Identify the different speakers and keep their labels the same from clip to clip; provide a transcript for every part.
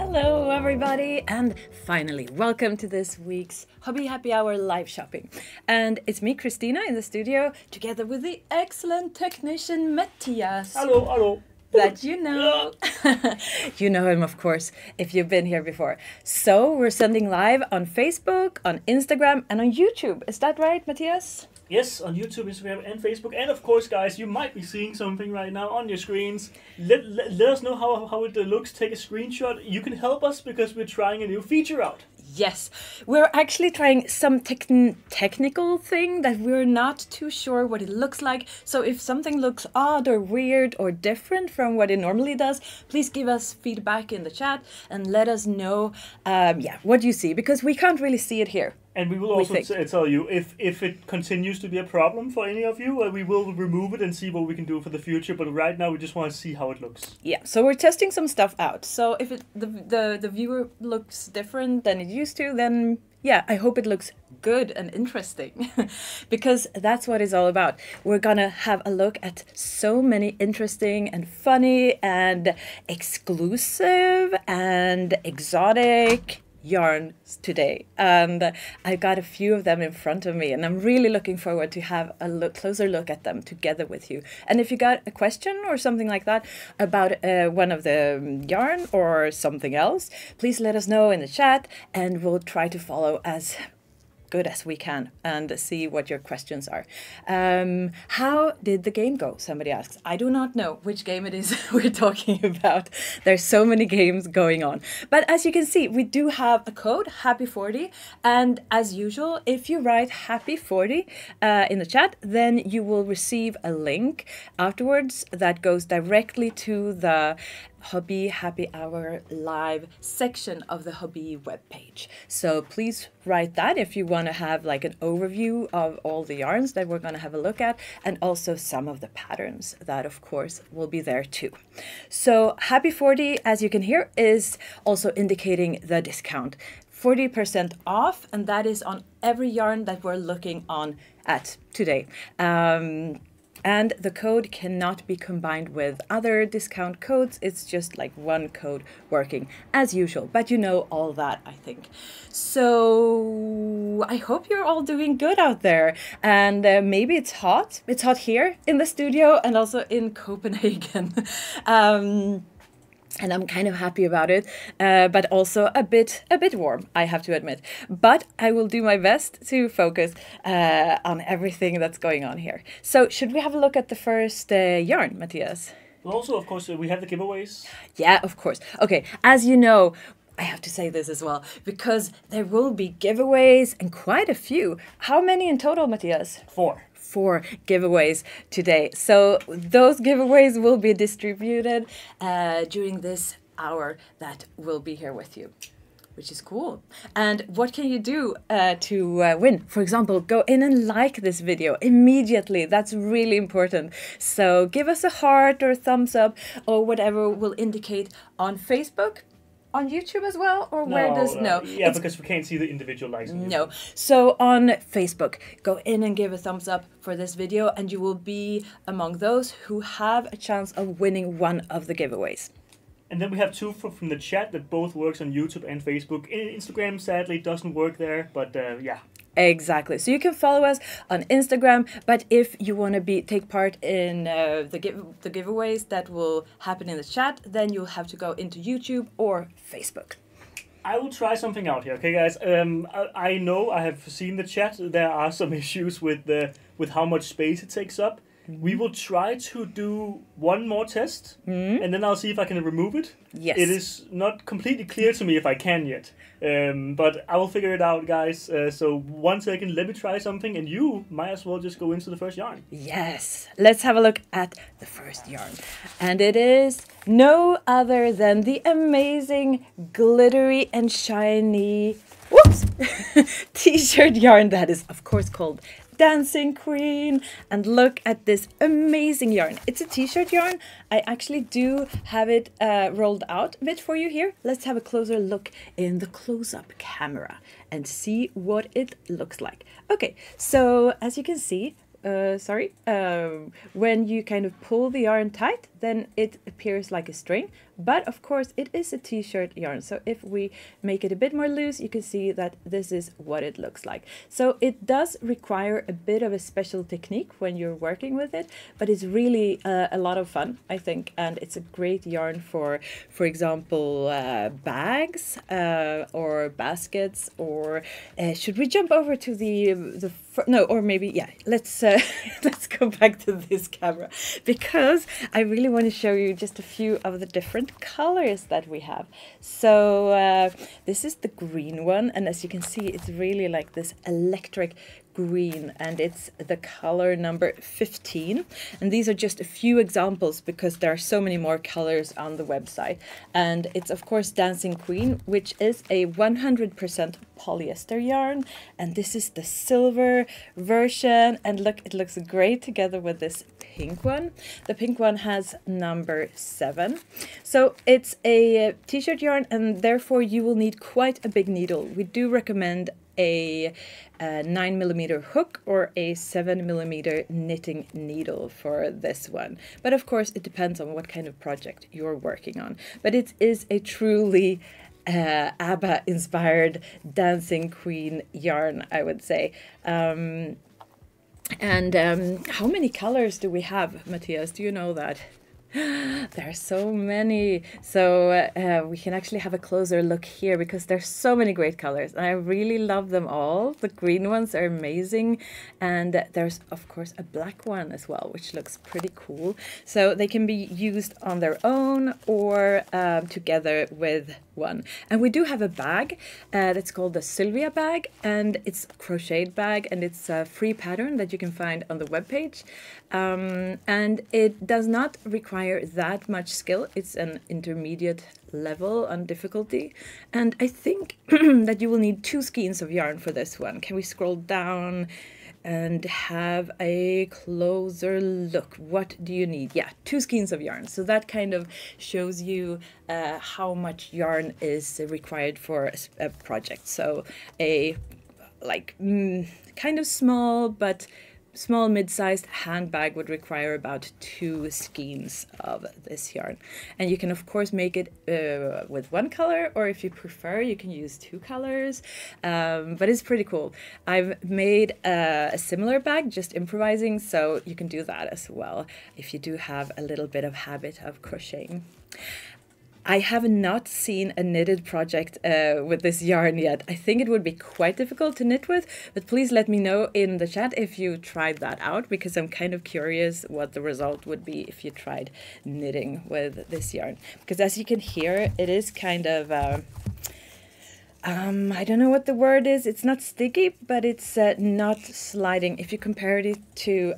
Speaker 1: Hello everybody, and finally welcome to this week's Hobby Happy Hour live shopping. And it's me, Christina, in the studio together with the excellent technician Matthias.
Speaker 2: Hello, hello.
Speaker 1: That you know. You know him, of course, if you've been here before. So we're sending live on Facebook, on Instagram, and on YouTube. Is that right, Matthias?
Speaker 2: Yes, on YouTube, Instagram, and Facebook. And of course, guys, you might be seeing something right now on your screens. Let us know how it looks. Take a screenshot. You can help us because we're trying a new feature out.
Speaker 1: Yes, we're actually trying some technical thing that we're not too sure what it looks like. So if something looks odd or weird or different from what it normally does, please give us feedback in the chat and let us know what you see, because we can't really see it here.
Speaker 2: And we will also tell you if it continues to be a problem for any of you, we will remove it and see what we can do for the future. But right now, we just want to see how it looks.
Speaker 1: Yeah, so we're testing some stuff out. So if the viewer looks different than it used to, then yeah, I hope it looks good and interesting, because that's what it's all about. We're gonna have a look at so many interesting and funny and exclusive and exotic yarns today, and I got a few of them in front of me, and I'm really looking forward to have a closer look at them together with you. And if you got a question or something like that about one of the yarn or something else, please let us know in the chat, and we'll try to follow as good as we can and see what your questions are. How did the game go? Somebody asks. I do not know which game it is we're talking about. There's so many games going on. But as you can see, we do have a code, Happy40. And as usual, if you write Happy40 in the chat, then you will receive a link afterwards that goes directly to the Hobby Happy Hour live section of the Hobbii webpage. So please write that if you want to have like an overview of all the yarns that we're going to have a look at, and also some of the patterns that of course will be there too. So Happy40, as you can hear, is also indicating the discount. 40% off, and that is on every yarn that we're looking on at today. And the code cannot be combined with other discount codes. It's just like one code working as usual. But you know all that, I think. So I hope you're all doing good out there. And maybe it's hot. It's hot here in the studio and also in Copenhagen. And I'm kind of happy about it, but also a bit warm, I have to admit. But I will do my best to focus on everything that's going on here. So should we have a look at the first yarn, Matthias?
Speaker 2: Well, also, of course, we have the giveaways.
Speaker 1: Yeah, of course. Okay, as you know, I have to say this as well, because there will be giveaways, and quite a few. How many in total, Matthias? 4 giveaways today. So those giveaways will be distributed during this hour that we'll be here with you, which is cool. And what can you do to win? For example, go in and like this video immediately. That's really important. So give us a heart or a thumbs up or whatever will indicate on Facebook. On YouTube as well, or where does
Speaker 2: Yeah, because we can't see the individual likes.
Speaker 1: No. So on Facebook, go in and give a thumbs up for this video, and you will be among those who have a chance of winning one of the giveaways.
Speaker 2: And then we have 2 from the chat that both works on YouTube and Facebook. Instagram sadly doesn't work there, but yeah.
Speaker 1: Exactly. So you can follow us on Instagram, but if you want to take part in the giveaways that will happen in the chat, then you'll have to go into YouTube or Facebook.
Speaker 2: I will try something out here, okay, guys? I know I have seen the chat. There are some issues with how much space it takes up. We will try to do one more test, and then I'll see if I can remove it.
Speaker 1: Yes.
Speaker 2: It is not completely clear to me if I can yet, but I will figure it out, guys. So 1 second, let me try something, and you might as well just go into the first yarn.
Speaker 1: Yes, let's have a look at the first yarn. And it is no other than the amazing glittery and shiny t-shirt yarn that is, of course, called Dancing Queen. And look at this amazing yarn. It's a t-shirt yarn. I actually do have it rolled out a bit for you here. Let's have a closer look in the close-up camera and see what it looks like. Okay, so as you can see, when you kind of pull the yarn tight, then it appears like a string. But of course, it is a t-shirt yarn. So if we make it a bit more loose, you can see that this is what it looks like. So it does require a bit of a special technique when you're working with it, but it's really a lot of fun, I think. And it's a great yarn for example, bags or baskets, or should we jump over to no, or maybe, yeah, let's let's go back to this camera, because I really want to show you just a few of the different colors that we have. So this is the green one, and as you can see, it's really like this electric green, and it's the color number 15. And these are just a few examples because there are so many more colors on the website. And it's of course Dancing Queen, which is a 100% polyester yarn, and this is the silver version. And look, it looks great together with this pink one. The pink one has number 7. So it's a t-shirt yarn, and therefore you will need quite a big needle. We do recommend a 9mm hook or a 7mm knitting needle for this one. But of course it depends on what kind of project you're working on. But it is a truly ABBA inspired Dancing Queen yarn, I would say. And how many colors do we have, Matthias? Do you know that? There are so many. So we can actually have a closer look here because there's so many great colors, and I really love them all. The green ones are amazing, and there's of course a black one as well, which looks pretty cool. So they can be used on their own or together with one. And we do have a bag that's called the Sylvia bag, and it's a crocheted bag, and it's a free pattern that you can find on the webpage. And it does not require that much skill. It's an intermediate level on difficulty, and I think that you will need 2 skeins of yarn for this one. Can we scroll down and have a closer look? What do you need? Yeah, 2 skeins of yarn. So that kind of shows you how much yarn is required for a project. So a kind of small but small mid-sized handbag would require about 2 skeins of this yarn. And you can of course make it with 1 color, or if you prefer you can use 2 colors, but it's pretty cool. I've made a similar bag, just improvising, so you can do that as well if you do have a little bit of habit of crocheting. I have not seen a knitted project with this yarn yet. I think it would be quite difficult to knit with, but please let me know in the chat if you tried that out, because I'm kind of curious what the result would be if you tried knitting with this yarn. Because as you can hear, it is kind of, I don't know what the word is. It's not sticky, but it's not sliding. If you compare it to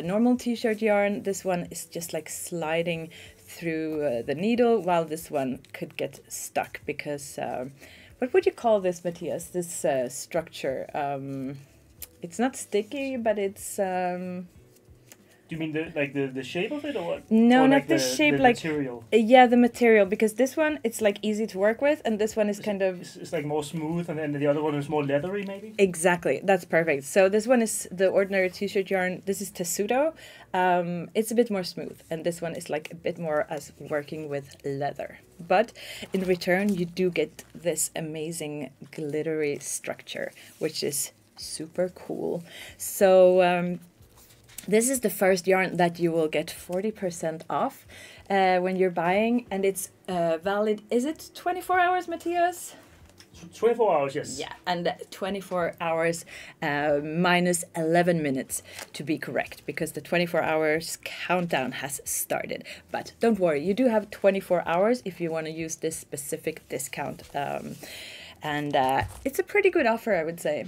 Speaker 1: normal t-shirt yarn, this one is just like sliding through the needle, while this one could get stuck because what would you call this, Matthias? This structure? It's not sticky, but it's
Speaker 2: Do you mean the shape of it, or what?
Speaker 1: No,
Speaker 2: or
Speaker 1: not
Speaker 2: like
Speaker 1: the shape,
Speaker 2: the
Speaker 1: like
Speaker 2: material.
Speaker 1: Yeah, the material, because this one it's like easy to work with, and this one is kind of
Speaker 2: it's like more smooth, and then the other one is more leathery, maybe.
Speaker 1: Exactly, that's perfect. So this one is the ordinary t-shirt yarn. This is Tessuto. It's a bit more smooth, and this one is like a bit more as working with leather. But in return, you do get this amazing glittery structure, which is super cool. So this is the first yarn that you will get 40% off when you're buying, and it's valid, is it 24 hours, Matthias?
Speaker 2: 24 hours, yes.
Speaker 1: Yeah, and 24 hours minus 11 minutes to be correct, because the 24 hours countdown has started. But don't worry, you do have 24 hours if you want to use this specific discount. And it's a pretty good offer, I would say.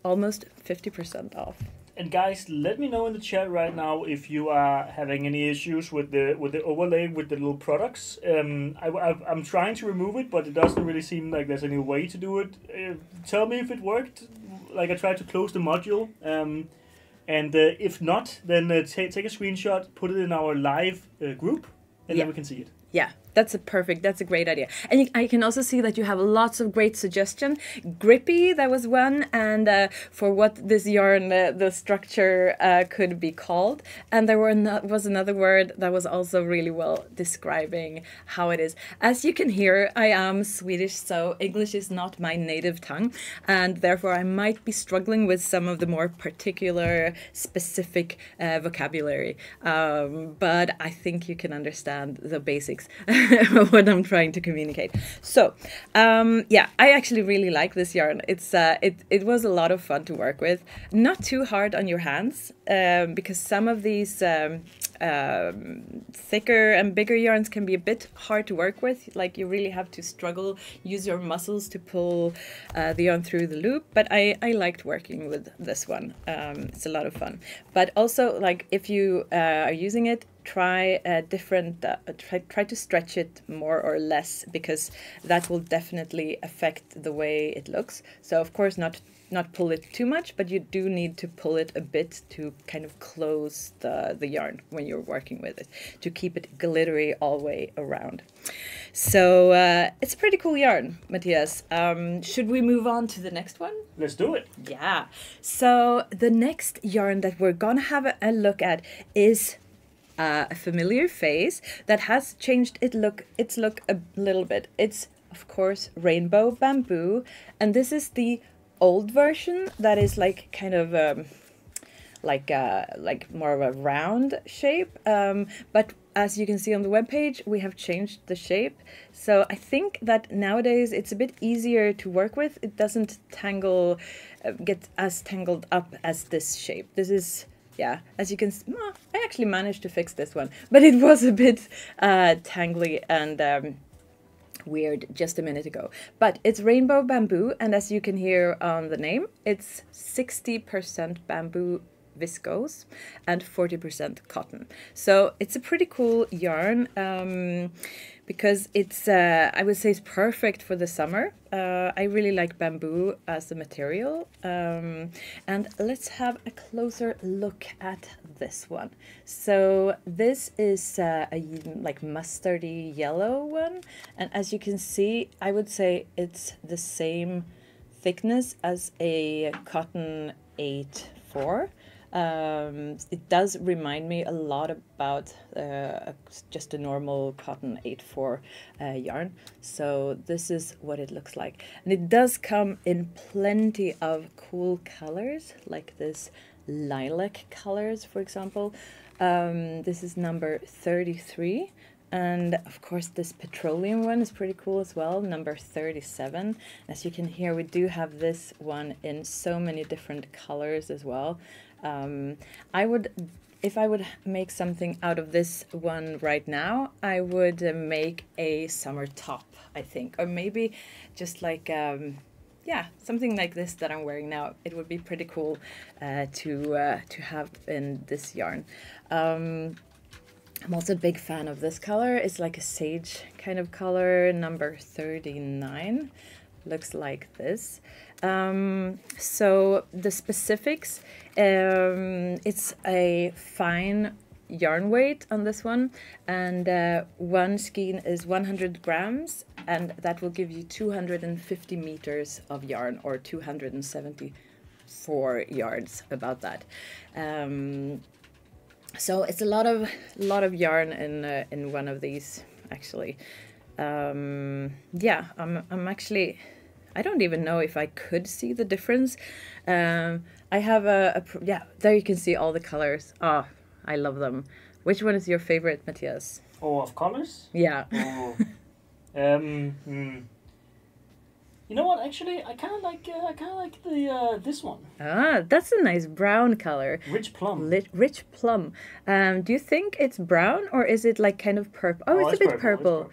Speaker 1: Almost 50% off.
Speaker 2: And guys, let me know in the chat right now if you are having any issues with the overlay with the little products. I'm trying to remove it, but it doesn't really seem like there's any way to do it. Tell me if it worked. Like, I tried to close the module, and if not, then take a screenshot, put it in our live group, and then we can see it.
Speaker 1: Yeah, that's a great idea. And I can also see that you have lots of great suggestion. Grippy, that was one, and for what this yarn, the structure could be called. And there was another word that was also really well describing how it is. As you can hear, I am Swedish, so English is not my native tongue, and therefore I might be struggling with some of the more particular, specific vocabulary. But I think you can understand the basics of what I'm trying to communicate. So, yeah, I actually really like this yarn. It was a lot of fun to work with. Not too hard on your hands, because some of these thicker and bigger yarns can be a bit hard to work with. Like you really have to struggle, use your muscles to pull the yarn through the loop. But I liked working with this one. It's a lot of fun. But also, like if you are using it, try try to stretch it more or less, because that will definitely affect the way it looks. So of course not pull it too much, but you do need to pull it a bit to kind of close the yarn when you're working with it, to keep it glittery all the way around. So it's a pretty cool yarn, Matthias. Should we move on to the next one?
Speaker 2: Let's do it.
Speaker 1: Yeah. So the next yarn that we're gonna have a look at is a familiar face that has changed its look a little bit. It's of course rainbow bamboo, and this is the old version that is like kind of like more of a round shape. But as you can see on the webpage, we have changed the shape. So I think that nowadays it's a bit easier to work with. It doesn't get as tangled up as this shape. This is, yeah, as you can see, I actually managed to fix this one, but it was a bit tangly and weird just a minute ago. But it's rainbow bamboo, and as you can hear on the name, it's 60% bamboo viscose and 40% cotton. So it's a pretty cool yarn, because it's I would say it's perfect for the summer. I really like bamboo as a material, and let's have a closer look at this one. So this is a like mustardy yellow one, and as you can see, I would say it's the same thickness as a cotton 8/4. It does remind me a lot about just a normal cotton 8/4 yarn. So this is what it looks like. And it does come in plenty of cool colors, like this lilac colors, for example. This is number 33. And of course this petroleum one is pretty cool as well, number 37. As you can hear, we do have this one in so many different colors as well. If I would make something out of this one right now, I would make a summer top, I think, or maybe just like yeah, something like this that I'm wearing now. It would be pretty cool to have in this yarn. I'm also a big fan of this color. It's like a sage kind of color, number 39. Looks like this. So the specifics, it's a fine yarn weight on this one, and one skein is 100 grams, and that will give you 250 meters of yarn, or 274 yards, about that. So it's a lot of yarn in one of these, actually. Yeah, I'm actually, I don't even know if I could see the difference. I have yeah, there you can see all the colors. Oh, I love them. Which one is your favorite, Matthias?
Speaker 2: Oh, of colors?
Speaker 1: Yeah.
Speaker 2: Oh. You know what? Actually, I kind of like the this one.
Speaker 1: Ah, that's a nice brown color.
Speaker 2: Rich plum.
Speaker 1: Rich plum. Do you think it's brown, or is it like kind of purple? Oh, it's a bit purple.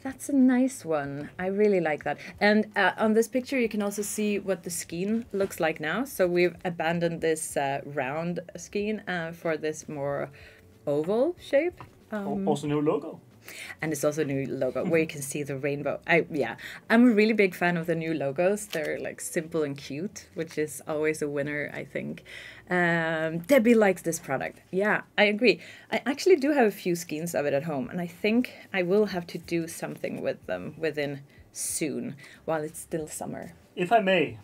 Speaker 1: That's a nice one. I really like that. And on this picture, you can also see what the skein looks like now. So we've abandoned this round skein for this more oval shape.
Speaker 2: Also new logo.
Speaker 1: And it's also a new logo where you can see the rainbow. I'm a really big fan of the new logos. They're like simple and cute, which is always a winner, I think. Debbie likes this product. Yeah, I agree. I actually do have a few skeins of it at home, and I think I will have to do something with them within soon, while it's still summer.
Speaker 2: If I may.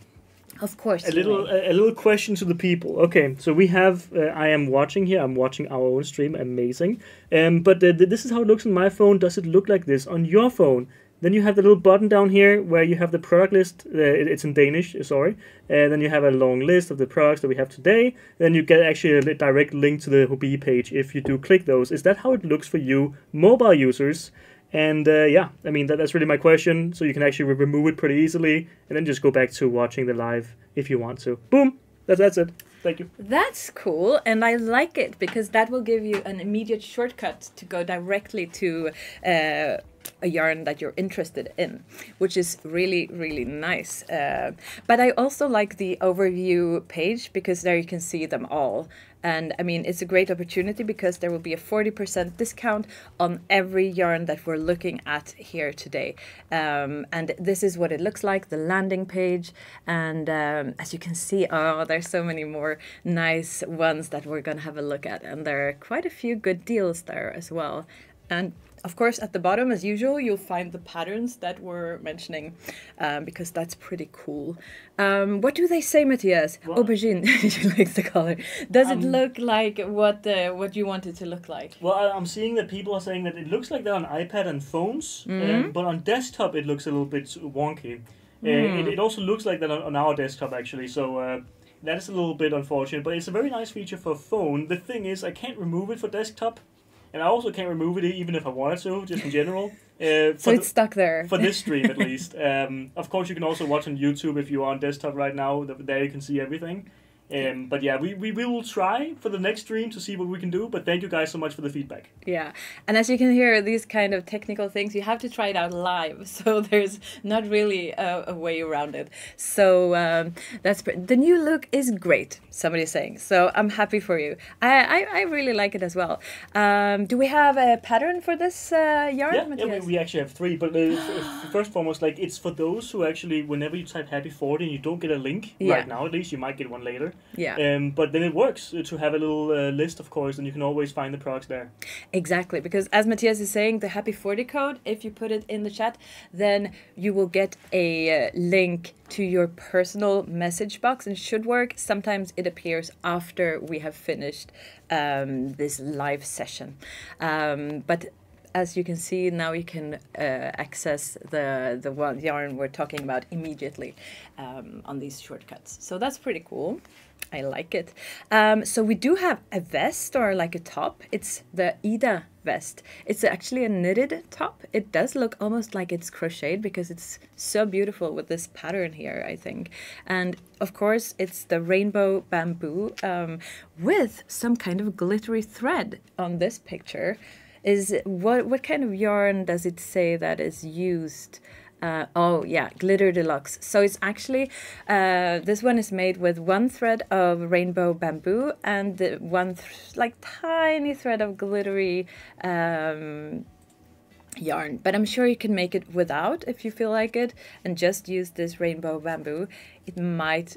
Speaker 1: Of course.
Speaker 2: A little question to the people. Okay, so we have. I am watching here. I'm watching our own stream. Amazing. But this is how it looks on my phone. Does it look like this on your phone? Then you have the little button down here where you have the product list. It's in Danish. Sorry. Then you have a long list of the products that we have today. Then you get actually a direct link to the Hobbii page if you do click those. Is that how it looks for you, mobile users? And yeah, I mean, that's really my question. So you can actually remove it pretty easily and then just go back to watching the live if you want to. Boom! That's it. Thank you.
Speaker 1: That's cool, and I like it because that will give you an immediate shortcut to go directly to a yarn that you're interested in, which is really, really nice. But I also like the overview page because there you can see them all. And I mean, it's a great opportunity because there will be a 40% discount on every yarn that we're looking at here today. And this is what it looks like, the landing page. And as you can see, oh, there's so many more nice ones that we're going to have a look at. And there are quite a few good deals there as well. And of course, at the bottom, as usual, you'll find the patterns that we're mentioning because that's pretty cool. What do they say, Matthias? Well, aubergine, you like the color. Does it look like what you want it to look like?
Speaker 2: Well, I'm seeing that people are saying that it looks like they're on iPad and phones, but on desktop it looks a little bit wonky. It also looks like that on our desktop, actually, so that is a little bit unfortunate, but it's a very nice feature for phone. The thing is, I can't remove it for desktop. And I also can't remove it even if I wanted to, just in general.
Speaker 1: So it's stuck there.
Speaker 2: For this stream, at least. Of course, you can also watch on YouTube if you are on desktop right now. There you can see everything. But yeah, we will try for the next stream to see what we can do. But thank you guys so much for the feedback.
Speaker 1: Yeah, and as you can hear, these kind of technical things, you have to try it out live. So there's not really a way around it. So the new look is great, somebody's saying. So I'm happy for you. I really like it as well. Do we have a pattern for this yarn?
Speaker 2: Yeah, we actually have 3. But first and foremost, like, it's for those who actually, whenever you type Happy 40 and you don't get a link right now, at least you might get one later.
Speaker 1: Yeah.
Speaker 2: But then it works to have a little list, of course, and you can always find the products there.
Speaker 1: Exactly, because as Matthias is saying, the Happy 40 code, if you put it in the chat, then you will get a link to your personal message box, and it should work. Sometimes it appears after we have finished this live session. But as you can see, now you can access the one yarn we're talking about immediately on these shortcuts. So that's pretty cool. I like it. So we do have a vest or like a top. It's the Ida vest. It's actually a knitted top. It does look almost like it's crocheted because it's so beautiful with this pattern here, I think. And of course, it's the rainbow bamboo with some kind of glittery thread on this picture. What kind of yarn does it say that is used? Oh yeah, Glitter Deluxe. So it's actually this one is made with 1 thread of rainbow bamboo and one like tiny thread of glittery yarn. But I'm sure you can make it without if you feel like it, and just use this rainbow bamboo. It might.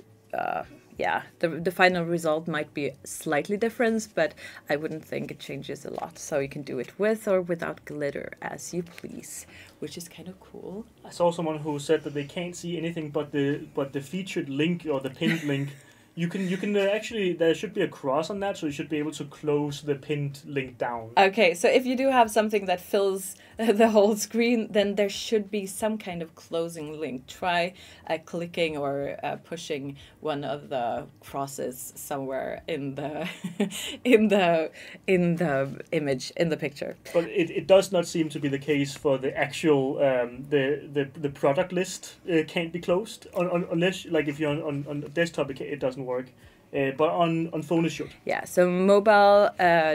Speaker 1: Yeah, the final result might be slightly different, but I wouldn't think it changes a lot. So you can do it with or without glitter as you please, which is kind of cool.
Speaker 2: I saw someone who said that they can't see anything but the featured link or the pinned link. You can actually, there should be a cross on that, so you should be able to close the pinned link down.
Speaker 1: Okay, so if you do have something that fills the whole screen, then there should be some kind of closing link. Try clicking or pushing one of the crosses somewhere in the in the image, in the picture.
Speaker 2: But it does not seem to be the case for the actual the product list can't be closed unless, like, if you're on desktop, it doesn't work. but on phone it should.
Speaker 1: Yeah, so mobile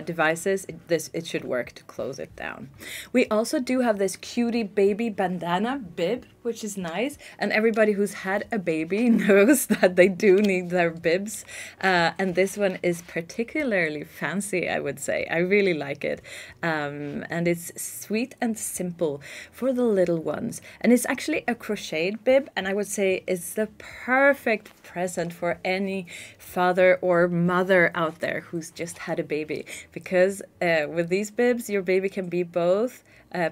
Speaker 1: devices, it should work to close it down. We also do have this cutie baby bandana bib, which is nice. And everybody who's had a baby knows that they do need their bibs. And this one is particularly fancy, I would say. I really like it. And it's sweet and simple for the little ones. And it's actually a crocheted bib. And I would say it's the perfect present for any father or mother out there who's just had a baby, because with these bibs your baby can be both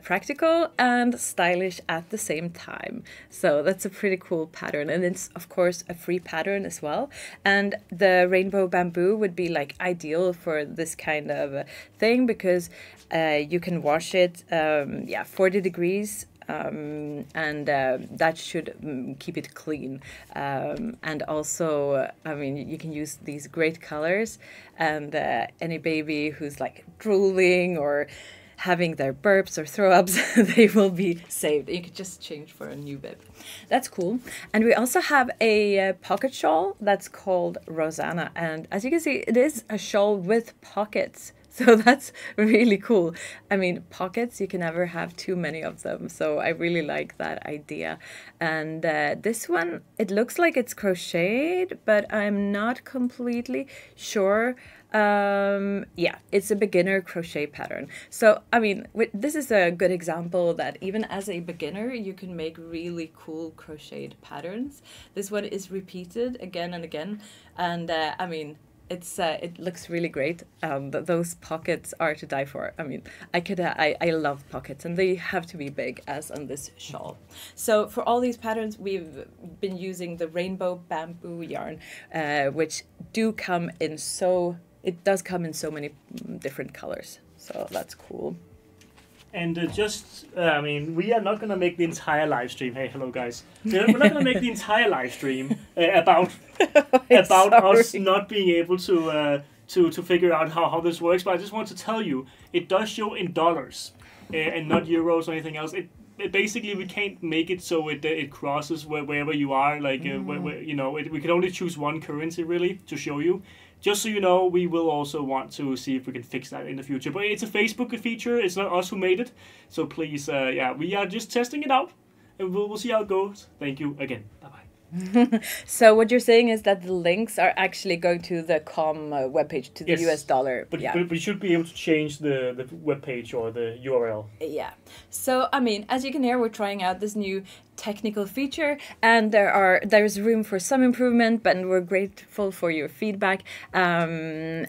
Speaker 1: practical and stylish at the same time. So that's a pretty cool pattern, and it's of course a free pattern as well. And the rainbow bamboo would be like ideal for this kind of thing, because you can wash it 40 degrees and that should keep it clean. And also, I mean, you can use these great colors, and any baby who's like drooling or having their burps or throw-ups, they will be saved. You could just change for a new bib. That's cool. And we also have a pocket shawl that's called Rosanna. And as you can see, it is a shawl with pockets. So that's really cool. I mean, pockets, you can never have too many of them. So I really like that idea. And this one, it looks like it's crocheted, but I'm not completely sure. Yeah, it's a beginner crochet pattern. So, I mean, this is a good example that even as a beginner, you can make really cool crocheted patterns. This one is repeated again and again. And I mean, it looks really great. Those pockets are to die for. I mean, I love pockets, and they have to be big, as on this shawl. So for all these patterns, we've been using the rainbow bamboo yarn, which does come in so many different colors. So that's cool.
Speaker 2: And I mean, we are not going to make the entire live stream. Hey, hello, guys. We're not going to make the entire live stream about us not being able to figure out how this works. But I just want to tell you, it does show in dollars and not euros or anything else. It basically, we can't make it so it crosses wherever you are. Like, we can only choose one currency, really, to show you. Just so you know, we will also want to see if we can fix that in the future. But it's a Facebook feature. It's not us who made it. So please, we are just testing it out. And we'll see how it goes. Thank you again. Bye-bye.
Speaker 1: So what you're saying is that the links are actually going to the com webpage, to the US dollar.
Speaker 2: But we should be able to change the webpage or the URL.
Speaker 1: Yeah. So, I mean, as you can hear, we're trying out this new technical feature, and there's room for some improvement, but we're grateful for your feedback. We're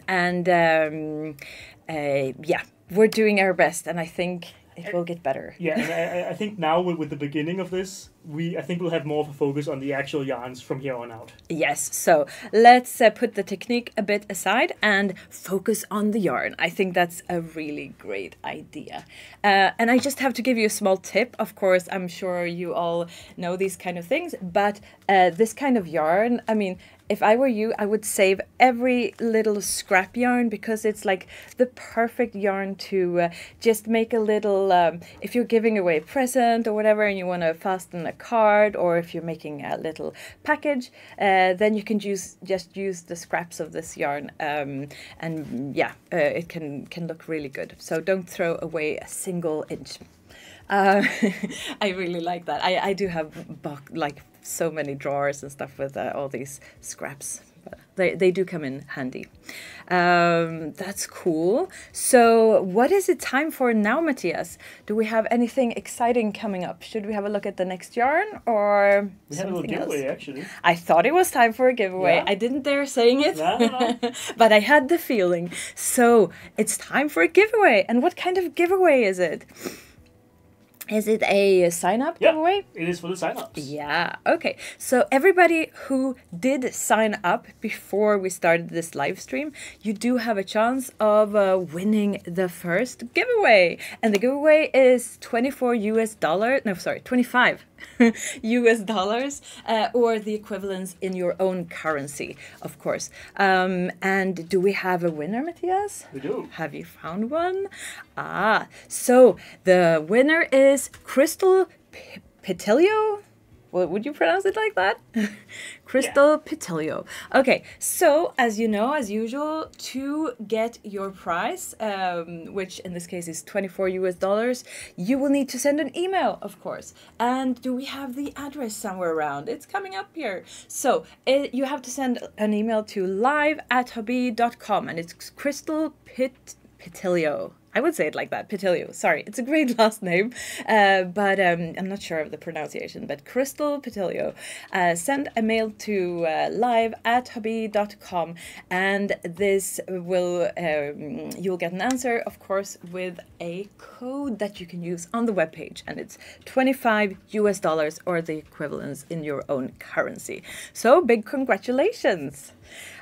Speaker 1: doing our best, and I think it will get better.
Speaker 2: Yeah, and I think now with the beginning of this, I think we'll have more of a focus on the actual yarns from here on out.
Speaker 1: Yes, so let's put the technique a bit aside and focus on the yarn. I think that's a really great idea. And I just have to give you a small tip. Of course, I'm sure you all know these kind of things, but this kind of yarn, I mean, if I were you, I would save every little scrap yarn, because it's like the perfect yarn to just make a little, if you're giving away a present or whatever and you want to fasten a card, or if you're making a little package, then you can just use the scraps of this yarn, it can look really good. So don't throw away a single inch. I really like that. I do have so many drawers and stuff with all these scraps. But they do come in handy. That's cool. So what is it time for now, Matthias? Do we have anything exciting coming up? Should we have a look at the next yarn, or
Speaker 2: we have a little giveaway, actually?
Speaker 1: I thought it was time for a giveaway. Yeah. I didn't dare saying it,
Speaker 2: no.
Speaker 1: But I had the feeling. So it's time for a giveaway. And what kind of giveaway is it? Is it a sign-up giveaway?
Speaker 2: It is for the sign-ups.
Speaker 1: Yeah, okay. So everybody who did sign up before we started this live stream, you do have a chance of winning the first giveaway. And the giveaway is $25 US dollars, or the equivalents in your own currency, of course. And do we have a winner, Matthias?
Speaker 2: We do.
Speaker 1: Have you found one? So the winner is Crystal Petilio. Well, would you pronounce it like that? Crystal Petilio. Okay, so as you know, as usual, to get your prize, which in this case is 24 US dollars, you will need to send an email, of course. And do we have the address somewhere around? It's coming up here. So you have to send an email to live@hobbii.com, and it's Crystal Petilio. I would say it like that, Petilio. Sorry, it's a great last name, but I'm not sure of the pronunciation. But Crystal Petilio, send a mail to live@hobbii.com, and this will you'll get an answer, of course, with a code that you can use on the webpage, and it's 25 US dollars or the equivalence in your own currency. So big congratulations!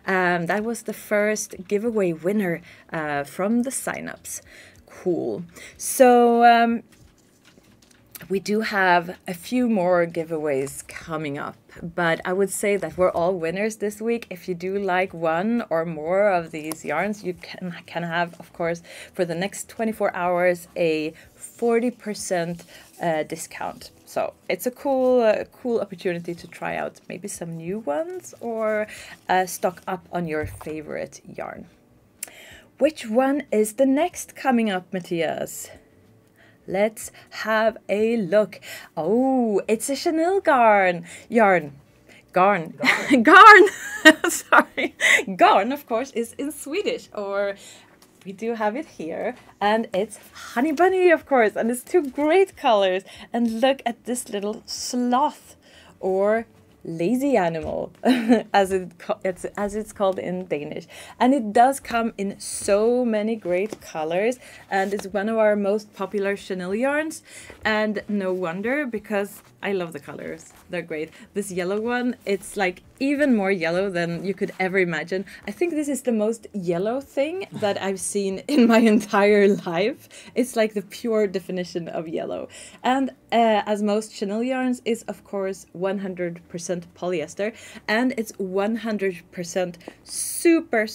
Speaker 1: That was the first giveaway winner from the signups. Cool. So we do have a few more giveaways coming up, but I would say that we're all winners this week. If you do like one or more of these yarns, you can have, of course, for the next 24 hours, a 40% discount. So it's a cool opportunity to try out maybe some new ones or stock up on your favorite yarn. Which one is the next coming up, Matthias? Let's have a look. Oh, it's a chenille yarn. Garn. Sorry. Garn, of course, is in Swedish, or we do have it here, and it's Honey Bunny, of course, and it's two great colors. And look at this little sloth, or lazy animal, as it's called in Danish. And it does come in so many great colors, and it's one of our most popular chenille yarns. And no wonder, because I love the colors. They're great. This yellow one, it's like even more yellow than you could ever imagine. I think this is the most yellow thing that I've seen in my entire life. It's like the pure definition of yellow. And as most chenille yarns, is of course 100% polyester, and it's 100% super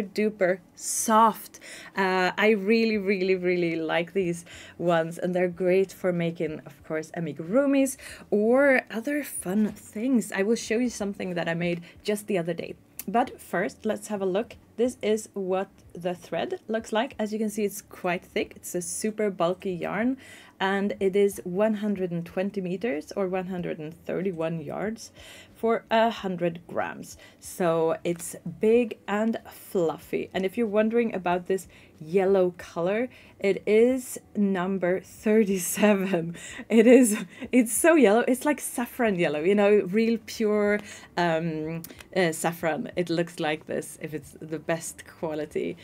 Speaker 1: duper soft. I really like these ones, and they're great for making, of course, amigurumis or other fun things. I will show you something that I made just the other day. But first, let's have a look. This is what the thread looks like. As you can see, it's quite thick. It's a super bulky yarn, and it is 120 meters or 131 yards for 100 grams. So it's big and fluffy. And if you're wondering about this yellow color, it is number 37. It's so yellow. It's like saffron yellow, you know, real pure saffron. It looks like this if it's the best quality.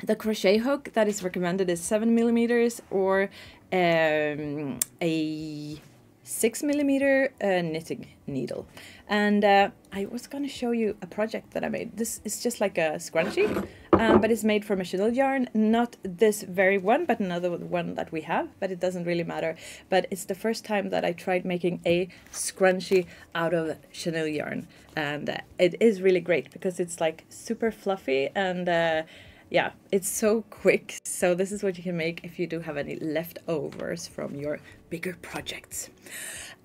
Speaker 1: The crochet hook that is recommended is 7 millimeters or a 6 millimeter knitting needle. And I was going to show you a project that I made. This is just like a scrunchie, but it's made from a chenille yarn. Not this very one, but another one that we have, but it doesn't really matter. But it's the first time that I tried making a scrunchie out of chenille yarn. And it is really great because it's like super fluffy, and yeah, it's so quick. So this is what you can make if you do have any leftovers from your bigger projects.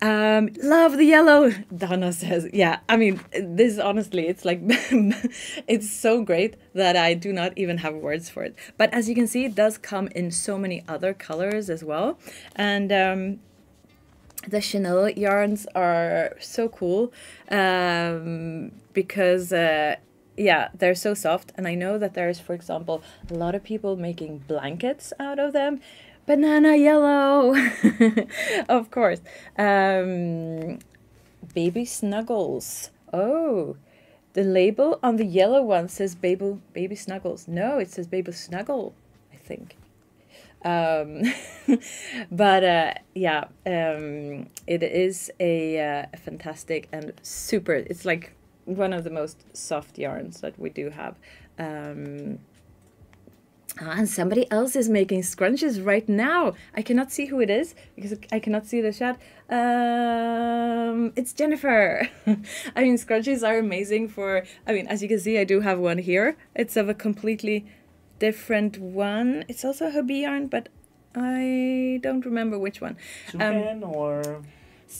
Speaker 1: Love the yellow, Donna says. Yeah, I mean, this honestly, it's like, it's so great that I do not even have words for it. But as you can see, it does come in so many other colors as well. And the chenille yarns are so cool because yeah, they're so soft. And I know that there's, for example, a lot of people making blankets out of them. Banana yellow, of course. Baby snuggles. Oh, the label on the yellow one says baby snuggles. No, it says baby snuggle, I think. But yeah, it is a fantastic and super, it's like one of the most soft yarns that we do have. And somebody else is making scrunchies right now. I cannot see who it is because I cannot see the chat. It's Jennifer. I mean, scrunchies are amazing for, I mean, as you can see, I do have one here. It's of a completely different one. It's also a Hobbii yarn, but I don't remember which one.
Speaker 2: Toucan or...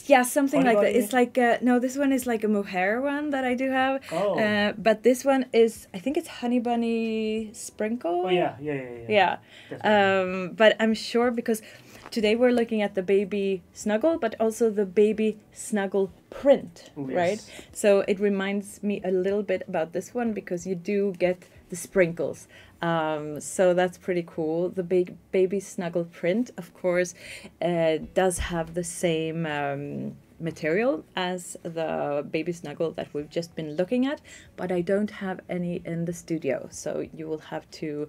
Speaker 1: Yeah, something
Speaker 2: Honey
Speaker 1: like that.
Speaker 2: bunny?
Speaker 1: It's like no, this one is like a mohair one that I do have.
Speaker 2: Oh.
Speaker 1: But this one is, I think it's honey bunny sprinkle.
Speaker 2: Oh yeah.
Speaker 1: Yeah.
Speaker 2: Definitely.
Speaker 1: But I'm sure because today we're looking at the baby snuggle, but also the baby snuggle print,
Speaker 2: Ooh, yes.
Speaker 1: right? So it reminds me a little bit about this one because you do get the sprinkles. So that's pretty cool. The big baby snuggle print, of course, does have the same material as the baby snuggle that we've just been looking at, but I don't have any in the studio, so you will have to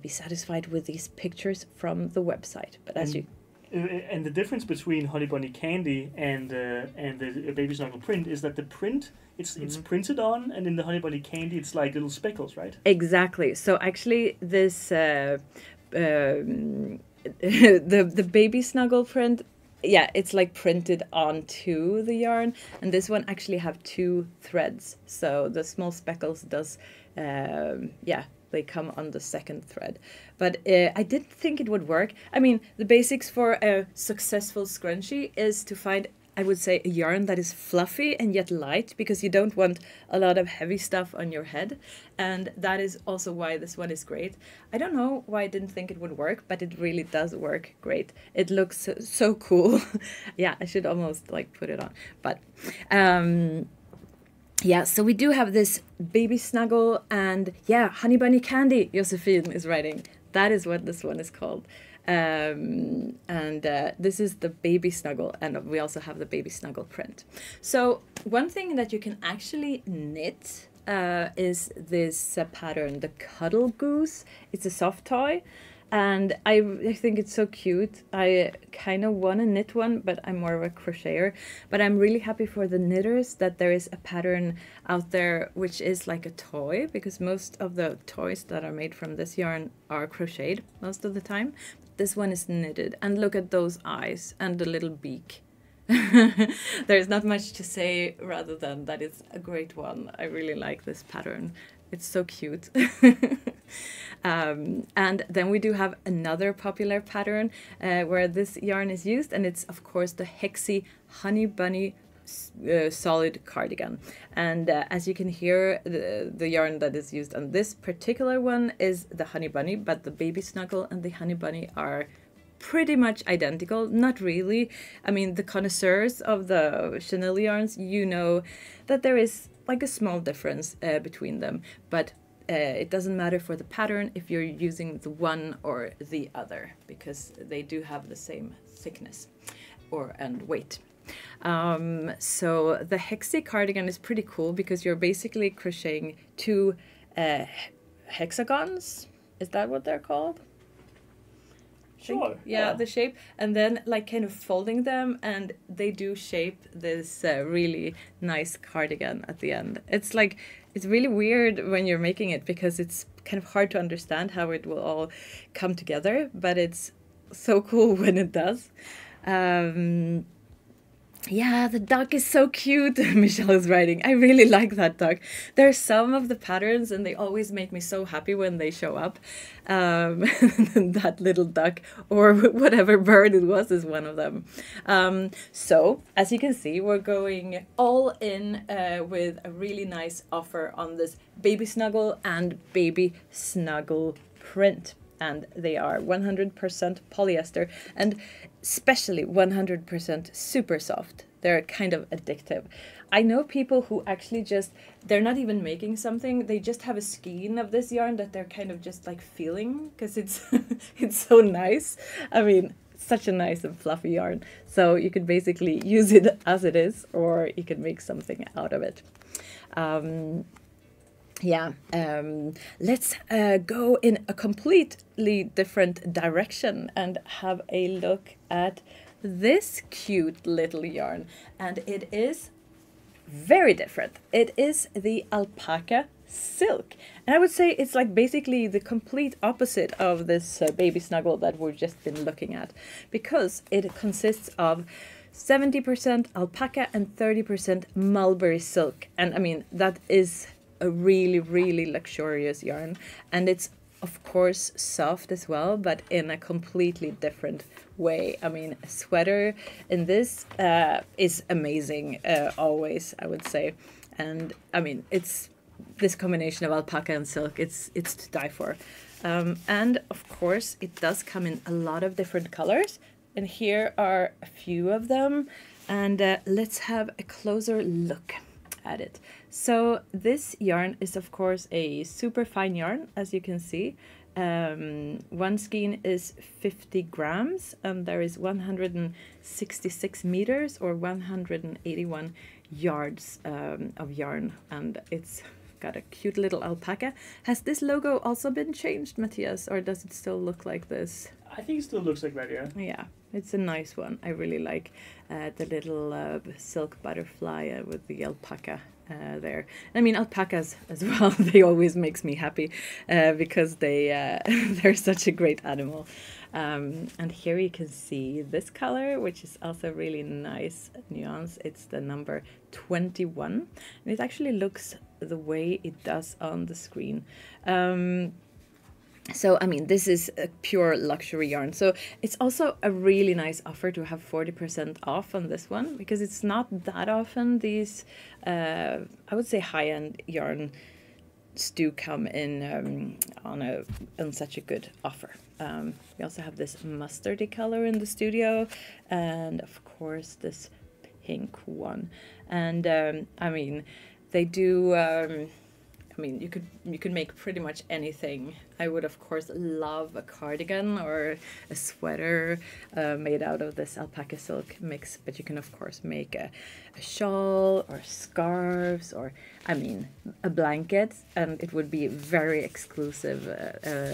Speaker 1: be satisfied with these pictures from the website. But as you
Speaker 2: and the difference between Honey Bunny Candy and the Baby Snuggle print is that the print it's printed on, and in the Honey Bunny Candy it's like little speckles, right?
Speaker 1: Exactly. So actually, this the baby snuggle print, yeah, it's like printed onto the yarn, and this one actually have 2 threads. So the small speckles does, they come on the second thread. But I didn't think it would work. I mean, the basics for a successful scrunchie is to find, I would say, a yarn that is fluffy and yet light, because you don't want a lot of heavy stuff on your head. And that is also why this one is great. I don't know why I didn't think it would work, but it really does work great. It looks so cool. Yeah, I should almost like put it on. But yeah, so we do have this baby snuggle, and yeah, Honey Bunny Candy, Josephine is writing. That is what this one is called. This is the baby snuggle, and we also have the baby snuggle print. So one thing that you can actually knit is this pattern, the Cuddle Goose. It's a soft toy, and I think it's so cute. I kind of want to knit one, but I'm more of a crocheter. But I'm really happy for the knitters that there is a pattern out there which is like a toy, because most of the toys that are made from this yarn are crocheted most of the time. This one is knitted, and look at those eyes and the little beak. There's not much to say rather than that it's a great one. I really like this pattern. It's so cute. And then we do have another popular pattern where this yarn is used, and it's of course the Hexie Honey Bunny solid cardigan. And as you can hear, the yarn that is used on this particular one is the Honey Bunny, but the baby snuggle and the Honey Bunny are pretty much identical. Not really. I mean, the connoisseurs of the chenille yarns, you know that there is like a small difference between them, but it doesn't matter for the pattern if you're using the one or the other, because they do have the same thickness and weight. So the Hexie cardigan is pretty cool because you're basically crocheting 2 hexagons. Is that what they're called?
Speaker 2: Sure.
Speaker 1: Yeah, the shape, and then like kind of folding them, and they do shape this really nice cardigan at the end. It's like, it's really weird when you're making it because it's kind of hard to understand how it will all come together, but it's so cool when it does. Yeah, the duck is so cute, Michelle is writing. I really like that duck. There are some of the patterns, and they always make me so happy when they show up. That little duck, or whatever bird it was, is one of them. So, as you can see, we're going all in with a really nice offer on this baby snuggle and baby snuggle print. And they are 100% polyester, and especially 100% super soft. They're kind of addictive. I know people who actually they're not even making something, they just have a skein of this yarn that they're kind of just like feeling, because it's it's so nice. I mean, such a nice and fluffy yarn. So you could basically use it as it is, or you can make something out of it. Let's go in a completely different direction and have a look at this cute little yarn. And it is very different. It is the alpaca silk. And I would say it's like basically the complete opposite of this baby snuggle that we've just been looking at, because it consists of 70% alpaca and 30% mulberry silk. And I mean, that is a really, really luxurious yarn, and it's of course soft as well, but in a completely different way. I mean, a sweater in this is amazing, always, I would say. And I mean, it's this combination of alpaca and silk, it's to die for. And of course, it does come in a lot of different colors. And here are a few of them. And let's have a closer look at it. So this yarn is of course a super fine yarn, as you can see. One skein is 50 grams, and there is 166 meters or 181 yards of yarn, and it's got a cute little alpaca. Has this logo also been changed, Matthias, or does it still look like this?
Speaker 2: I think it still looks like that, yeah.
Speaker 1: Yeah, it's a nice one. I really like the little silk butterfly with the alpaca there. I mean, alpacas as well, they always makes me happy because they're such a great animal. And here you can see this color, which is also really nice nuance. It's the number 21, and it actually looks the way it does on the screen. So, I mean, this is a pure luxury yarn. So it's also a really nice offer to have 40% off on this one, because it's not that often these, I would say, high-end yarns do come in on such a good offer. We also have this mustardy color in the studio, and of course this pink one. And I mean, they do. I mean, you could make pretty much anything. I would, of course, love a cardigan or a sweater made out of this alpaca silk mix. But you can, of course, make a shawl or scarves or, I mean, a blanket. And it would be very exclusive,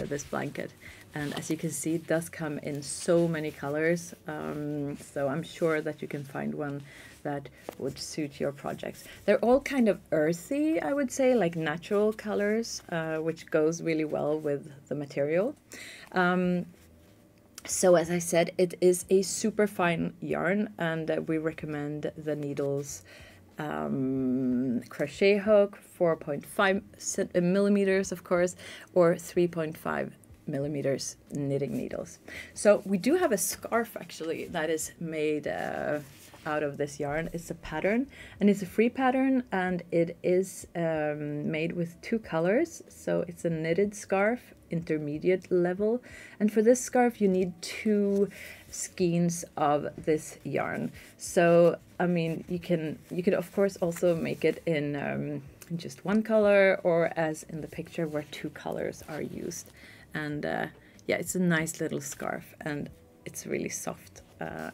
Speaker 1: this blanket. And as you can see, it does come in so many colors. So I'm sure that you can find one that would suit your projects. They're all kind of earthy, I would say, like natural colors, which goes really well with the material. So as I said, it is a super fine yarn, and we recommend the needles crochet hook, 4.5 millimeters, of course, or 3.5 millimeters knitting needles. So we do have a scarf actually that is made out of this yarn. It's a pattern, and it's a free pattern, and it is made with 2 colors. So it's a knitted scarf, intermediate level, and for this scarf you need 2 skeins of this yarn. So I mean, you can of course also make it in just 1 color, or as in the picture where 2 colors are used. And yeah, it's a nice little scarf, and it's really soft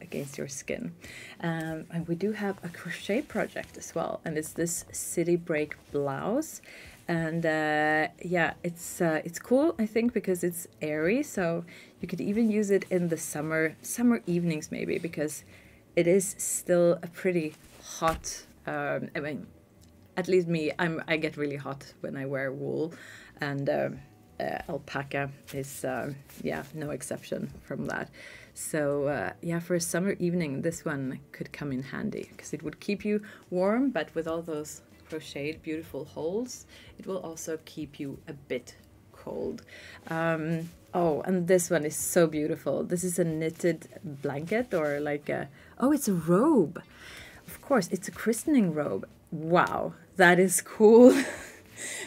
Speaker 1: against your skin. And we do have a crochet project as well, and it's this city break blouse. And yeah, it's cool, I think, because it's airy, so you could even use it in the summer evenings maybe, because it is still a pretty hot, I mean, at least me, I get really hot when I wear wool, and alpaca is yeah, no exception from that. So yeah, for a summer evening this one could come in handy, because it would keep you warm, but with all those crocheted beautiful holes it will also keep you a bit cold. Oh, and this one is so beautiful. This is a knitted blanket, or like a, oh, it's a robe. Of course, it's a christening robe. Wow, that is cool.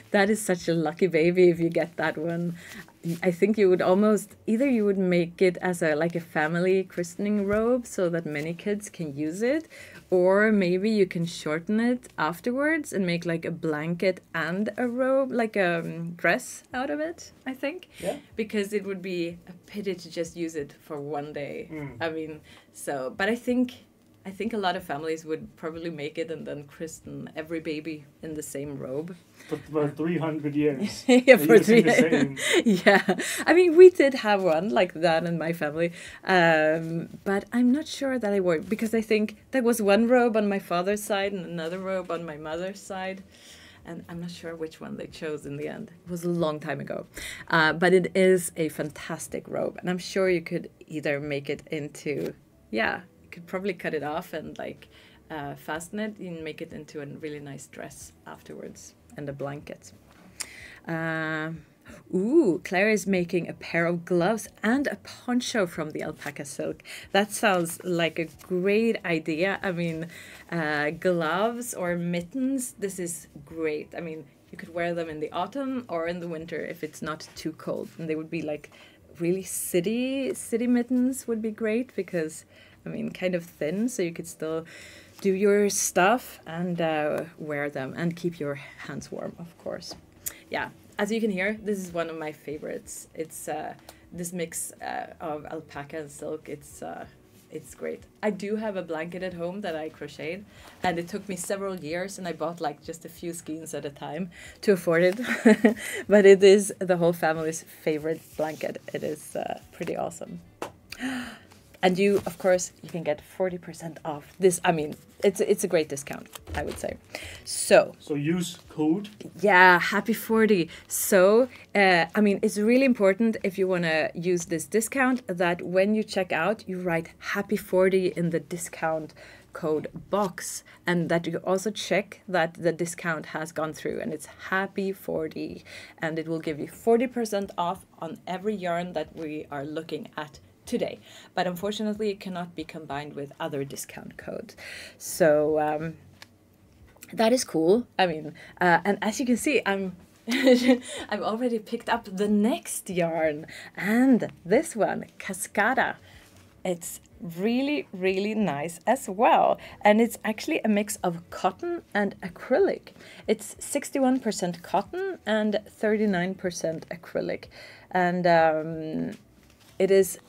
Speaker 1: That is such a lucky baby if you get that one. I think you would almost, either you would make it as a like a family christening robe so that many kids can use it, or maybe you can shorten it afterwards and make like a blanket and a robe, like a dress out of it, I think.
Speaker 2: Yeah.
Speaker 1: Because it would be a pity to just use it for one day. I mean, so, but I think a lot of families would probably make it and then christen every baby in the same robe.
Speaker 2: For 300 years.
Speaker 1: Yeah, for
Speaker 2: the same.
Speaker 1: Yeah, I mean, we did have one like that in my family, but I'm not sure that I would, because I think there was one robe on my father's side and another robe on my mother's side, and I'm not sure which one they chose in the end. It was a long time ago, but it is a fantastic robe, and I'm sure you could either make it into, yeah, could probably cut it off and like fasten it and make it into a really nice dress afterwards, and a blanket. Ooh, Claire is making a pair of gloves and a poncho from the alpaca silk. That sounds like a great idea. I mean, gloves or mittens, this is great. I mean, you could wear them in the autumn or in the winter if it's not too cold. And they would be like really city mittens would be great because, I mean, kind of thin, so you could still do your stuff and wear them and keep your hands warm, of course. Yeah, as you can hear, this is one of my favorites. It's this mix of alpaca and silk. It's great. I do have a blanket at home that I crocheted, and it took me several years, and I bought like just a few skeins at a time to afford it. But it is the whole family's favorite blanket. It is pretty awesome. And you, of course, you can get 40% off this. I mean, it's a great discount, I would say. So
Speaker 2: use code.
Speaker 1: Yeah, happy 40. So, I mean, it's really important if you want to use this discount that when you check out, you write happy 40 in the discount code box, and that you also check that the discount has gone through, and it's happy 40, and it will give you 40% off on every yarn that we are looking at today. But unfortunately, it cannot be combined with other discount codes. So that is cool. I mean, and as you can see, I've already picked up the next yarn, and this one, Cascada. It's really, really nice as well. And it's actually a mix of cotton and acrylic. It's 61% cotton and 39% acrylic. And it is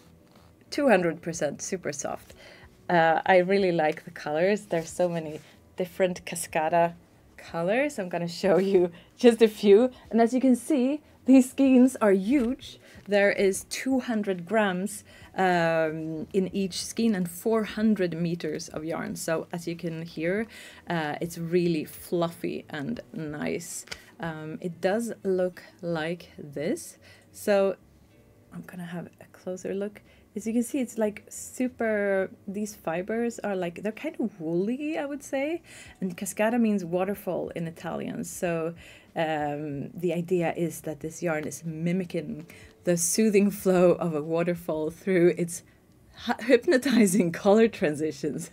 Speaker 1: 200% super soft. I really like the colors. There's so many different Cascada colors. I'm gonna show you just a few. And as you can see, these skeins are huge. There is 200 grams in each skein and 400 meters of yarn. So as you can hear, it's really fluffy and nice. It does look like this. So I'm gonna have a closer look. As you can see, it's like super, these fibers are like, they're kind of woolly, I would say. And cascada means waterfall in Italian. So the idea is that this yarn is mimicking the soothing flow of a waterfall through its hypnotizing color transitions.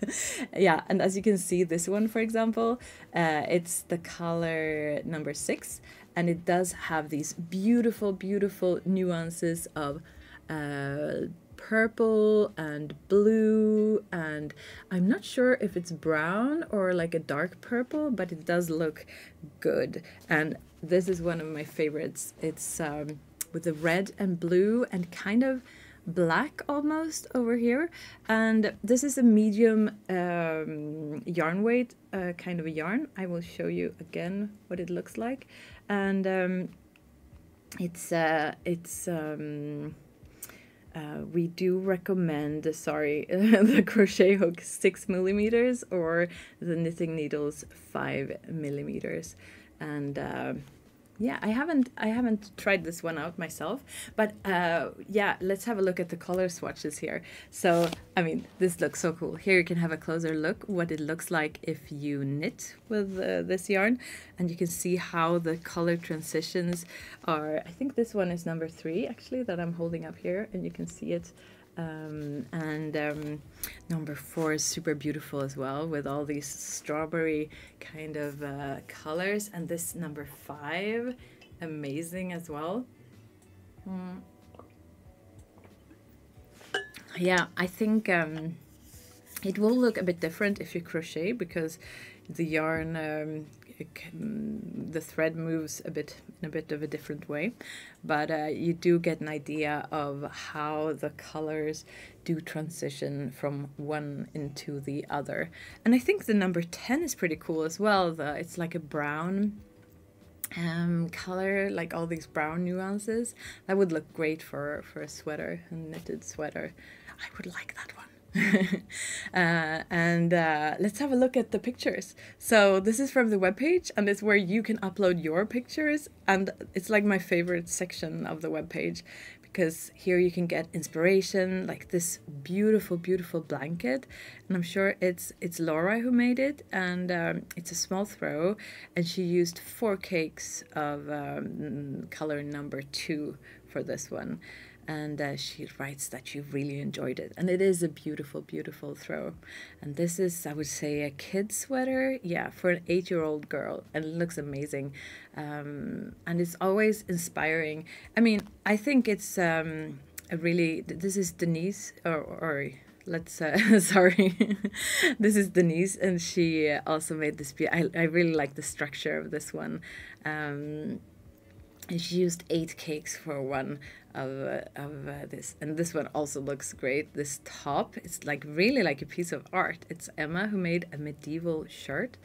Speaker 1: Yeah, and as you can see, this one, for example, it's the color number 6. And it does have these beautiful, beautiful nuances of purple and blue, and I'm not sure if it's brown or like a dark purple, but it does look good. And this is one of my favorites. It's with the red and blue and kind of black almost over here. And this is a medium yarn weight kind of a yarn. I will show you again what it looks like. And we do recommend, the crochet hook 6 millimeters or the knitting needles 5 millimeters. And yeah, I haven't tried this one out myself, but yeah, let's have a look at the color swatches here. So, I mean, this looks so cool. Here you can have a closer look what it looks like if you knit with this yarn, and you can see how the color transitions are. I think this one is number 3 actually that I'm holding up here, and you can see it. Number 4 is super beautiful as well, with all these strawberry kind of colors, and this number 5, amazing as well. Yeah, I think it will look a bit different if you crochet, because the yarn, the thread moves in a bit of a different way, but you do get an idea of how the colors do transition from one into the other. And I think the number 10 is pretty cool as well. It's like a brown color, like all these brown nuances. That would look great for a sweater, a knitted sweater. I would like that one. Let's have a look at the pictures. So this is from the webpage, and it's where you can upload your pictures, and it's like my favorite section of the webpage, because here you can get inspiration, like this beautiful, beautiful blanket. And I'm sure it's Laura who made it, and it's a small throw, and she used 4 cakes of color number 2 for this one. And she writes that she really enjoyed it. And it is a beautiful, beautiful throw. And this is, I would say, a kid sweater. Yeah, for an 8-year-old girl. And it looks amazing. And it's always inspiring. I mean, I think it's a really, this is Denise, or let's, sorry. This is Denise. And she also made this, I really like the structure of this one. And she used 8 cakes for one of this, and this one also looks great. This top, it's like really like a piece of art. It's Emma who made a medieval shirt,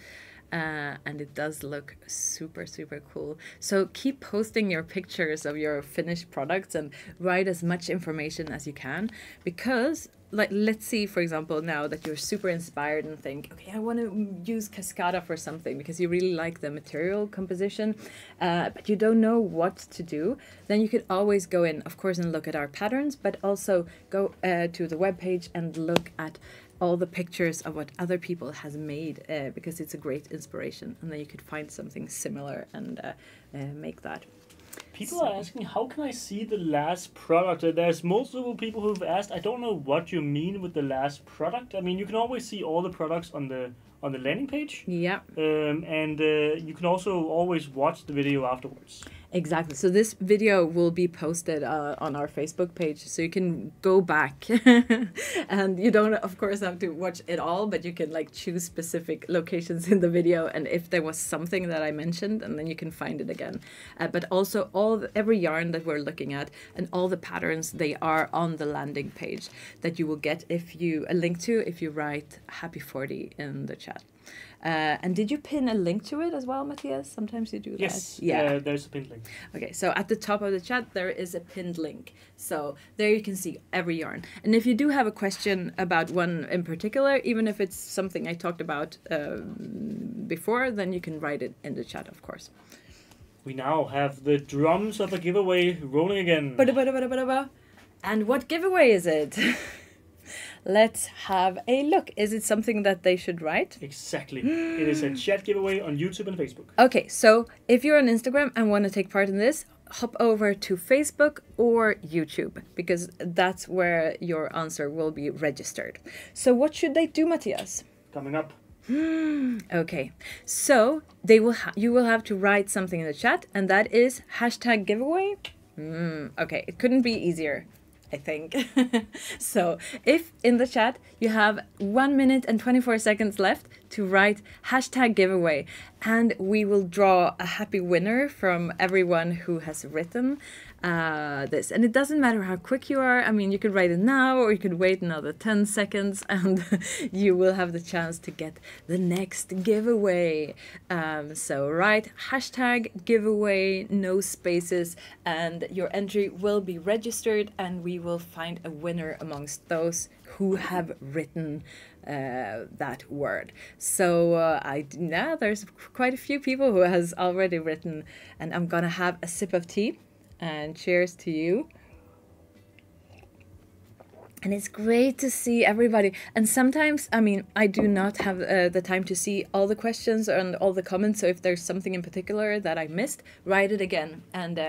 Speaker 1: and it does look super, super cool. So keep posting your pictures of your finished products and write as much information as you can, because like, let's see, for example, now that you're super inspired and think, okay, I want to use Cascada for something because you really like the material composition, but you don't know what to do, then you could always go in, of course, and look at our patterns, but also go to the webpage and look at all the pictures of what other people has made, because it's a great inspiration, and then you could find something similar and make that.
Speaker 2: People are asking, how can I see the last product? There's multiple people who've asked. I don't know what you mean with the last product. I mean, you can always see all the products on the landing page.
Speaker 1: Yeah.
Speaker 2: And you can also always watch the video afterwards.
Speaker 1: Exactly. So this video will be posted on our Facebook page, so you can go back and you don't, of course, have to watch it all, but you can like choose specific locations in the video, and if there was something that I mentioned, and then you can find it again. But also every yarn that we're looking at and all the patterns, they are on the landing page that you will get a link to if you write Happy 40 in the chat. And did you pin a link to it as well, Matthias? Sometimes you do that.
Speaker 2: Yes,
Speaker 1: yeah.
Speaker 2: There's a pinned link.
Speaker 1: Okay, so at the top of the chat, there is a pinned link. So there you can see every yarn. And if you do have a question about one in particular, even if it's something I talked about before, then you can write it in the chat, of course.
Speaker 2: We now have the drums of a giveaway rolling again.
Speaker 1: And what giveaway is it? Let's have a look. Is it something that they should write?
Speaker 2: Exactly. It is a chat giveaway on YouTube and Facebook.
Speaker 1: Okay, so if you're on Instagram and want to take part in this, hop over to Facebook or YouTube, because that's where your answer will be registered. So what should they do, Matthias?
Speaker 2: Coming up.
Speaker 1: Okay, so you will have to write something in the chat, and that is #giveaway. Okay, it couldn't be easier, I think. So if in the chat you have 1 minute and 24 seconds left to write #giveaway, and we will draw a happy winner from everyone who has written this. And it doesn't matter how quick you are. I mean, you could write it now, or you could wait another 10 seconds, and you will have the chance to get the next giveaway. So write #giveaway, no spaces, and your entry will be registered, and we will find a winner amongst those who have written that word. So there's quite a few people who has already written, and I'm gonna have a sip of tea. And cheers to you. And it's great to see everybody. And sometimes, I mean, I do not have the time to see all the questions and all the comments. So if there's something in particular that I missed, write it again. And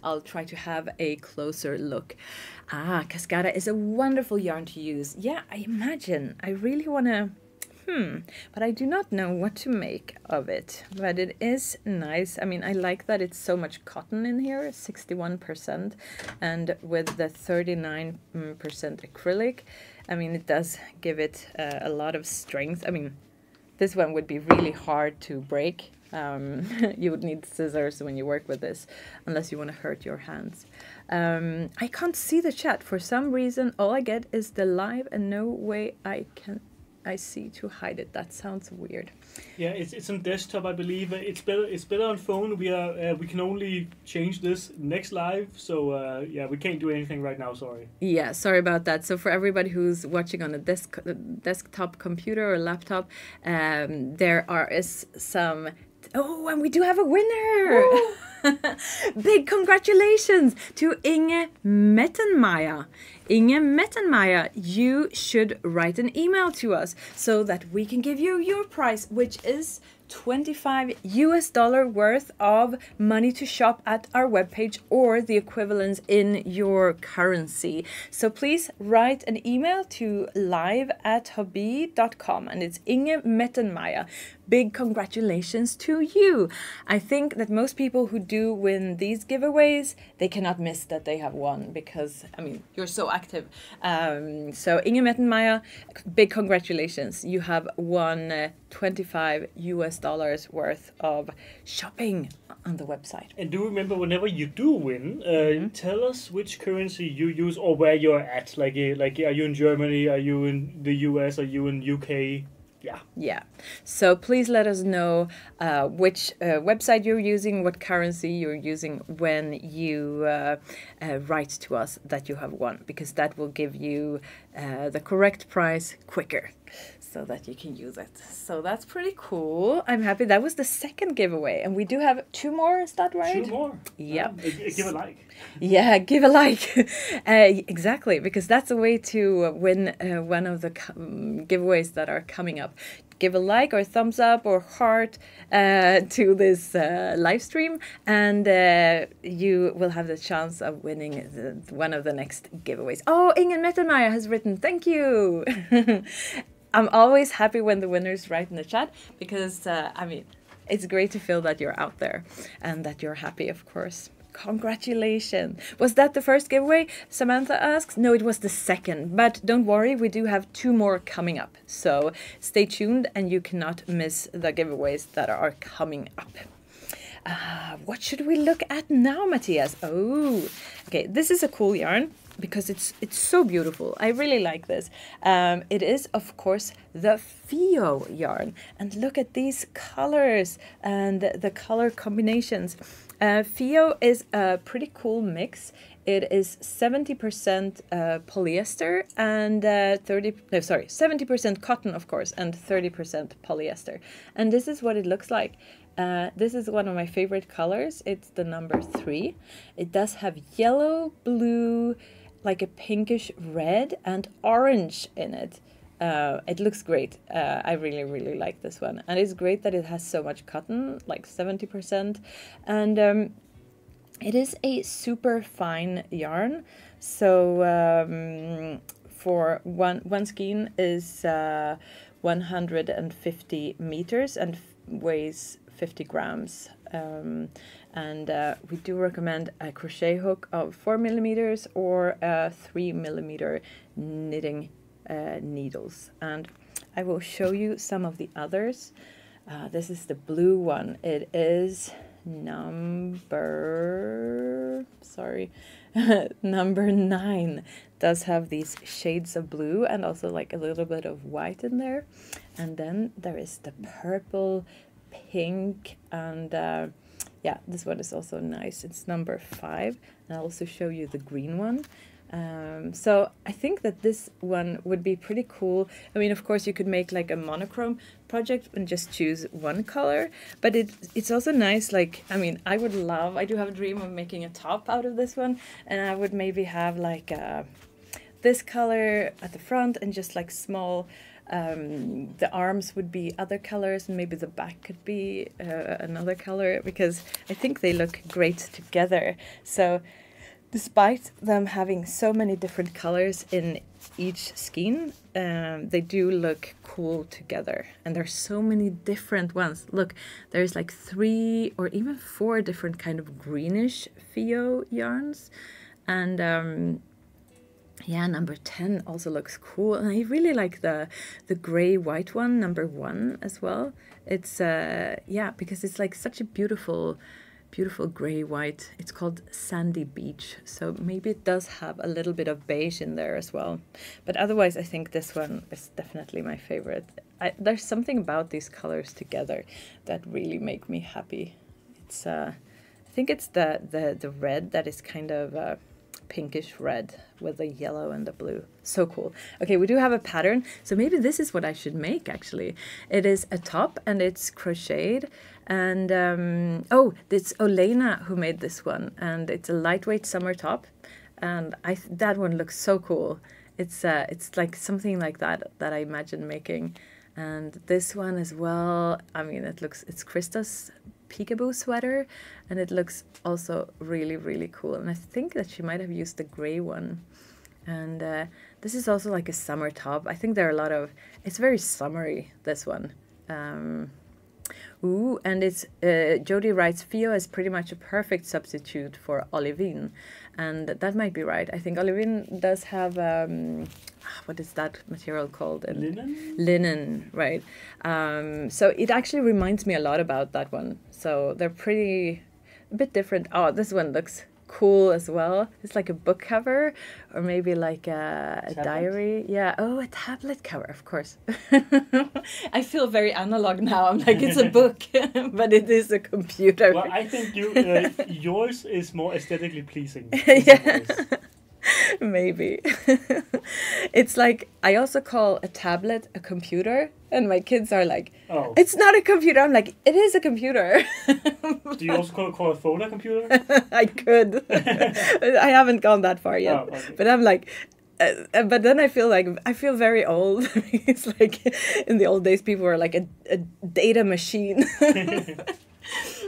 Speaker 1: I'll try to have a closer look. Cascada is a wonderful yarn to use. Yeah, I imagine. I really want to... but I do not know what to make of it. But it is nice. I mean, I like that it's so much cotton in here, 61%. And with the 39% acrylic, I mean, it does give it a lot of strength. I mean, this one would be really hard to break. You would need scissors when you work with this, unless you want to hurt your hands. I can't see the chat. For some reason, all I get is the live, and no way I see to hide it. That sounds weird.
Speaker 2: Yeah, it's on desktop, I believe. It's better on phone. We can only change this next live. So yeah, we can't do anything right now. Sorry.
Speaker 1: Yeah, sorry about that. So for everybody who's watching on a desktop computer or laptop, there is some. Oh, and we do have a winner. Big congratulations to Inge Mettenmeier. Inge Mettenmeier, you should write an email to us so that we can give you your prize, which is $25 worth of money to shop at our webpage or the equivalents in your currency. So please write an email to live@hobbii.com, and it's Inge Mettenmeier. Big congratulations to you. I think that most people who do win these giveaways, they cannot miss that they have won because, I mean, you're so active. So Inge Mettenmeier, big congratulations. You have won $25 worth of shopping on the website.
Speaker 2: And do remember, whenever you do win, tell us which currency you use or where you're at. Like, are you in Germany? Are you in the US? Are you in UK?
Speaker 1: Yeah. So please let us know which website you're using, what currency you're using when you write to us that you have won, because that will give you the correct price quicker so that you can use it. So that's pretty cool. I'm happy. That was the second giveaway, and we do have 2 more. Is that right?
Speaker 2: 2 more.
Speaker 1: Yeah.
Speaker 2: Give a like.
Speaker 1: Yeah, give a like. Exactly, because that's a way to win one of the giveaways that are coming up. Give a like or thumbs up or heart to this live stream, and you will have the chance of winning one of the next giveaways. Oh, Ingen Mettenmeier has written, thank you. I'm always happy when the winners write in the chat because, I mean, it's great to feel that you're out there and that you're happy, of course. Congratulations. Was that the first giveaway? Samantha asks. No, it was the second. But don't worry, we do have 2 more coming up. So stay tuned and you cannot miss the giveaways that are coming up. What should we look at now, Matthias? Oh, okay. This is a cool yarn because it's so beautiful. I really like this. It is, of course, the Fio yarn. And look at these colors and the color combinations. Fio is a pretty cool mix. It is 70% polyester and 70% cotton, of course, and 30% polyester. And this is what it looks like. This is one of my favorite colors. It's the number 3. It does have yellow, blue, like a pinkish red, and orange in it. It looks great. I really, really like this one. And it's great that it has so much cotton, like 70%. And it is a super fine yarn. So for one skein is 150 meters and weighs 50 grams. We do recommend a crochet hook of 4 millimeters or a 3 millimeter knitting needles, and I will show you some of the others. This is the blue one. It is number 9. Does have these shades of blue and also like a little bit of white in there. And then there is the purple, pink, and yeah, this one is also nice. It's number 5. And I'll also show you the green one. So I think that this one would be pretty cool. I mean, of course, you could make like a monochrome project and just choose one color, but it's also nice. Like, I mean, I do have a dream of making a top out of this one, and I would maybe have like this color at the front and just like small, the arms would be other colors, and maybe the back could be another color, because I think they look great together. So despite them having so many different colors in each skein, they do look cool together. And there's so many different ones. Look, there's like 3 or even 4 different kind of greenish Fio yarns. And yeah, number 10 also looks cool. And I really like the gray white one, number 1 as well. It's yeah, because it's like such a beautiful gray white. It's called Sandy Beach, so maybe it does have a little bit of beige in there as well. But otherwise, I think this one is definitely my favorite. There's something about these colors together that really make me happy. It's I think it's the red that is kind of pinkish red with the yellow and the blue. So cool. Okay, we do have a pattern. So maybe this is what I should make, actually. It is a top and it's crocheted. And, oh, it's Olena who made this one. And it's a lightweight summer top. And that one looks so cool. It's like something like that I imagine making. And this one as well, I mean, it's Krista's peekaboo sweater, and it looks also really, really cool. And I think that she might have used the gray one. And this is also like a summer top. I think there are a lot of, it's very summery, this one. Ooh, and it's, Jody writes, Fio is pretty much a perfect substitute for Olivine. And that might be right. I think Olivine does have, what is that material called?
Speaker 2: Linen?
Speaker 1: Linen, right. So it actually reminds me a lot about that one. So they're a bit different. Oh, this one looks cool as well. It's like a book cover, or maybe like a diary. Yeah. Oh, a tablet cover, of course. I feel very analog now. I'm like, it's a book, but it is a computer.
Speaker 2: Well, I think yours is more aesthetically pleasing.
Speaker 1: Yeah. Maybe. It's like, I also call a tablet a computer, and my kids are like, oh, it's not a computer. I'm like, it is a computer.
Speaker 2: Do you also call a phone a computer?
Speaker 1: I could. I haven't gone that far yet. Oh, okay. But I'm like, but then I feel very old. It's like in the old days, people were like a data machine.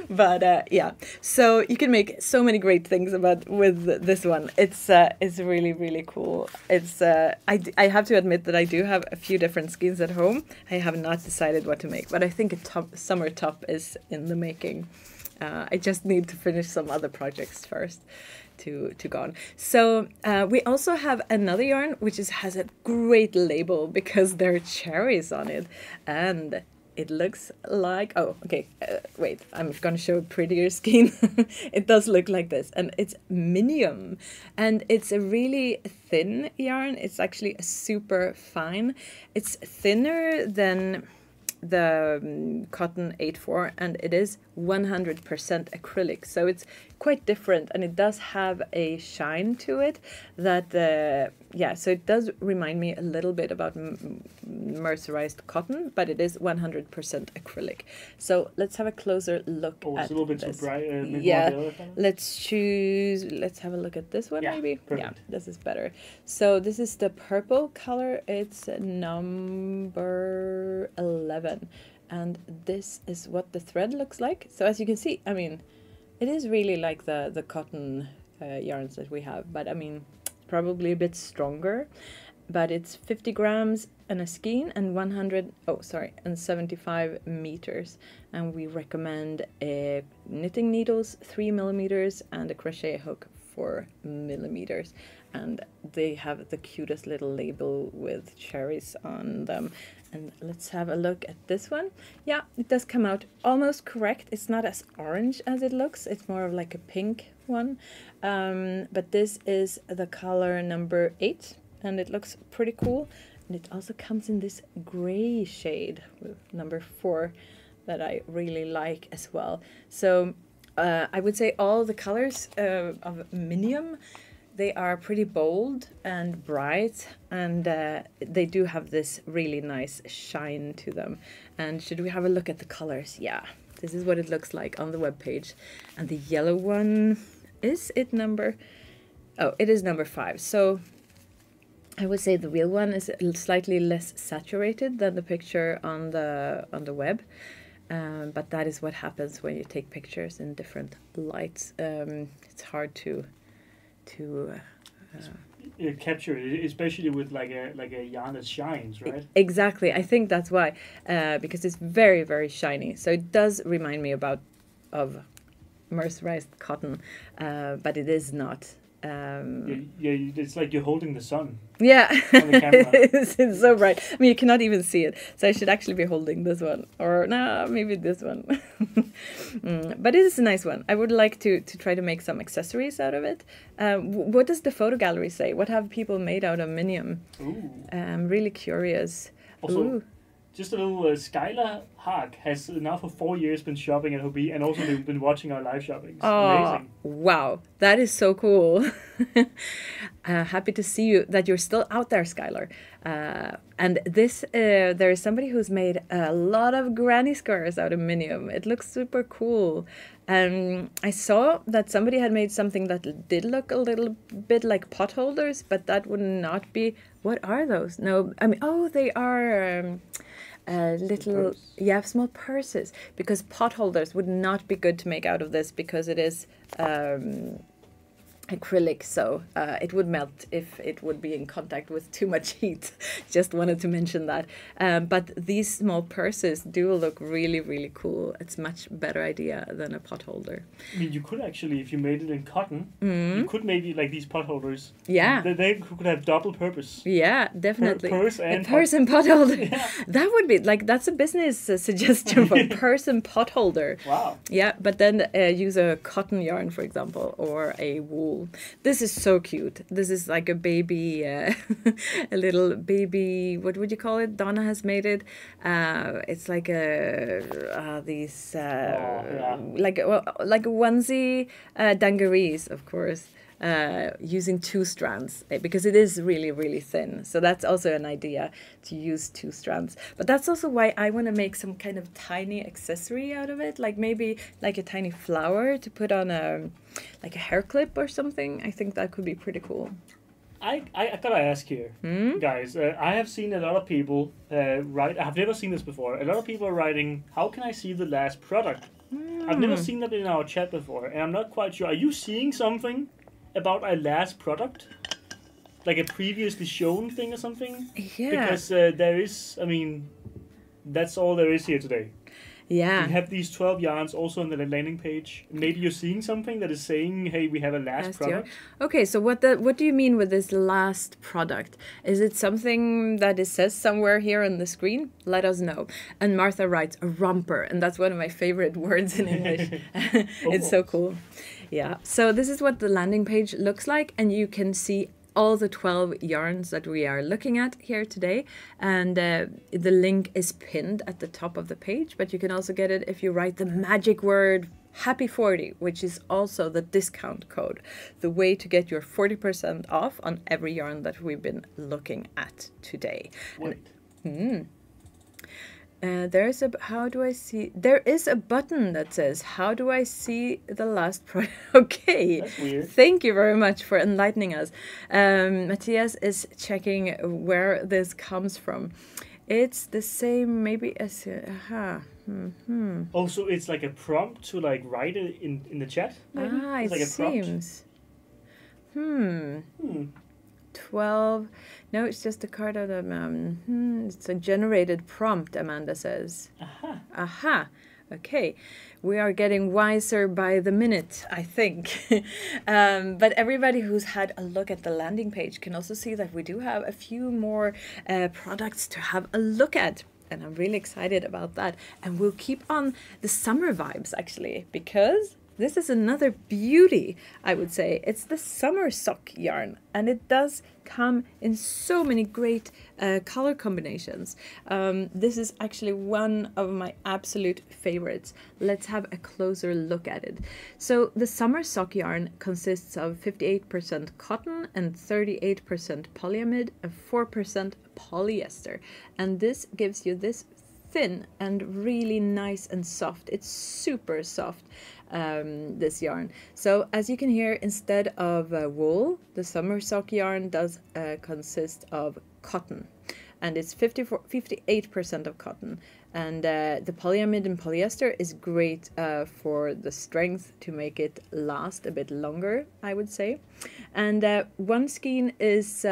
Speaker 1: But yeah, so you can make so many great things with this one. It's really, really cool. It's I have to admit that I do have a few different skeins at home. I have not decided what to make, but I think a summer top is in the making. I just need to finish some other projects first to go on. So we also have another yarn which has a great label because there are cherries on it, and it looks like, oh, okay, wait, I'm going to show a prettier skein. It does look like this, and it's Minium, and it's a really thin yarn. It's actually a super fine. It's thinner than the cotton 8/4, and it is 100% acrylic, so it's quite different, and it does have a shine to it that yeah, so it does remind me a little bit about mercerized cotton, but it is 100% acrylic. So let's have a closer look at
Speaker 2: it's a little bit
Speaker 1: this.
Speaker 2: Too bright.
Speaker 1: Yeah, let's have a look at this one. Yeah, maybe. Perfect. Yeah, this is better. So this is the purple color. It's number 11, and this is what the thread looks like. So as you can see, I mean, it is really like the cotton yarns that we have, but I mean, probably a bit stronger. But it's 50 grams and a skein and 75 meters. And we recommend knitting needles 3 millimeters and a crochet hook 4 millimeters. And they have the cutest little label with cherries on them. And let's have a look at this one. Yeah, it does come out almost correct. It's not as orange as it looks. It's more of like a pink one. But this is the color number 8. And it looks pretty cool. And it also comes in this gray shade with number 4 that I really like as well. So I would say all the colors of Minium, they are pretty bold and bright, and they do have this really nice shine to them. And should we have a look at the colors? Yeah, this is what it looks like on the webpage. And the yellow one, is it number? Oh, it is number 5. So I would say the real one is slightly less saturated than the picture on the web, but that is what happens when you take pictures in different lights. It's hard to
Speaker 2: capture it, especially with like a yarn that shines, right?
Speaker 1: Exactly, I think that's why, because it's very, very shiny. So it does remind me of mercerized cotton, but it is not.
Speaker 2: It's like you're holding the sun.
Speaker 1: Yeah,
Speaker 2: on the camera.
Speaker 1: it's so bright. I mean, you cannot even see it. So I should actually be holding this one, or no, maybe this one. But it is a nice one. I would like to try to make some accessories out of it. What does the photo gallery say? What have people made out of Minium?
Speaker 2: Ooh.
Speaker 1: I'm really curious.
Speaker 2: Also,
Speaker 1: Ooh.
Speaker 2: Just a little Skylar Haag has now for 4 years been shopping at Hobbii, and also been watching our live shoppings.
Speaker 1: Oh,
Speaker 2: amazing.
Speaker 1: Wow, that is so cool. Happy to see you, that you're still out there, Skylar. And this, there is somebody who's made a lot of granny squares out of Minium. It looks super cool. I saw that somebody had made something that did look a little bit like pot holders, but that would not be. What are those? No, I mean, oh, they are little, yeah, small purses. Because pot holders would not be good to make out of this because it is acrylic, so it would melt if it would be in contact with too much heat. Just wanted to mention that. But these small purses do look really, really cool. It's much better idea than a pot holder.
Speaker 2: I mean, you could actually, if you made it in cotton, you could maybe, like these pot holders.
Speaker 1: Yeah.
Speaker 2: They could have double purpose.
Speaker 1: Yeah, definitely.
Speaker 2: Purse and
Speaker 1: pot holder.
Speaker 2: Yeah.
Speaker 1: That would be, like, that's a business suggestion for purse and pot holder.
Speaker 2: Wow.
Speaker 1: Yeah, but then use a cotton yarn, for example, or a wool. This is so cute. This is like a baby, a little baby, what would you call it? Donna has made it. It's like these, like a onesie dungarees, of course. Using 2 strands because it is really, really thin. So that's also an idea, to use 2 strands. But that's also why I want to make some kind of tiny accessory out of it, like maybe like a tiny flower to put on like a hair clip or something. I think that could be pretty cool.
Speaker 2: I gotta ask here, guys. I have seen a lot of people write. I've never seen this before. A lot of people are writing, "How can I see the last product?" I've never seen that in our chat before, and I'm not quite sure. Are you seeing something about a last product, like a previously shown thing or something?
Speaker 1: Yeah.
Speaker 2: Because there is. I mean, that's all there is here today.
Speaker 1: Yeah.
Speaker 2: We have these 12 yarns also on the landing page. Maybe you're seeing something that is saying, "Hey, we have a last product."
Speaker 1: Okay, so what do you mean with this last product? Is it something that it says somewhere here on the screen? Let us know. And Martha writes a romper, and that's one of my favorite words in English. It's so cool. Yeah. So this is what the landing page looks like, and you can see all the 12 yarns that we are looking at here today, and the link is pinned at the top of the page, but you can also get it if you write the magic word Happy40, which is also the discount code, the way to get your 40% off on every yarn that we've been looking at today. There is a button that says, "How do I see the last product?" Okay.
Speaker 2: That's weird.
Speaker 1: Thank you very much for enlightening us. Matthias is checking where this comes from. It's the same maybe as... Oh,
Speaker 2: so it's like a prompt to like write it in the chat? Maybe?
Speaker 1: It
Speaker 2: like a
Speaker 1: seems. 12. No, it's just a card of the... it's a generated prompt, Amanda says. Aha. Okay. We are getting wiser by the minute, I think. But everybody who's had a look at the landing page can also see that we do have a few more products to have a look at. And I'm really excited about that. And we'll keep on the summer vibes, actually, because this is another beauty, I would say. It's the summer sock yarn, and it does come in so many great color combinations. This is actually one of my absolute favorites. Let's have a closer look at it. So the summer sock yarn consists of 58% cotton and 38% polyamide and 4% polyester. And this gives you this thin and really nice and soft. It's super soft, this yarn. So as you can hear, instead of wool, the summer sock yarn does consist of cotton, and it's 58% of cotton. And the polyamide and polyester is great for the strength, to make it last a bit longer, I would say. And one skein is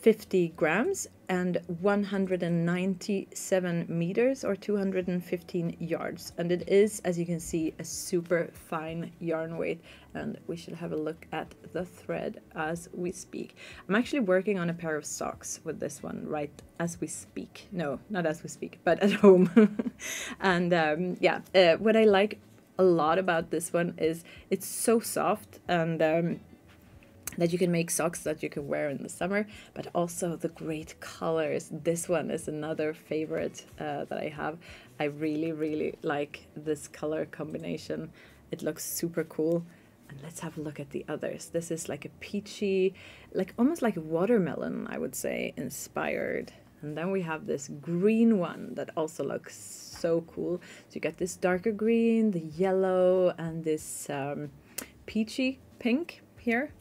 Speaker 1: 50 grams and 197 meters or 215 yards. And it is, as you can see, a super fine yarn weight. And we should have a look at the thread as we speak. I'm actually working on a pair of socks with this one right as we speak. No, not as we speak, but at home. And what I like a lot about this one is it's so soft, and that you can make socks that you can wear in the summer, but also the great colors. This one is another favorite that I have. I really, really like this color combination. It looks super cool. And let's have a look at the others. This is like a peachy, like almost like a watermelon, I would say, inspired. And then we have this green one that also looks so cool. So you got this darker green, the yellow, and this peachy pink here.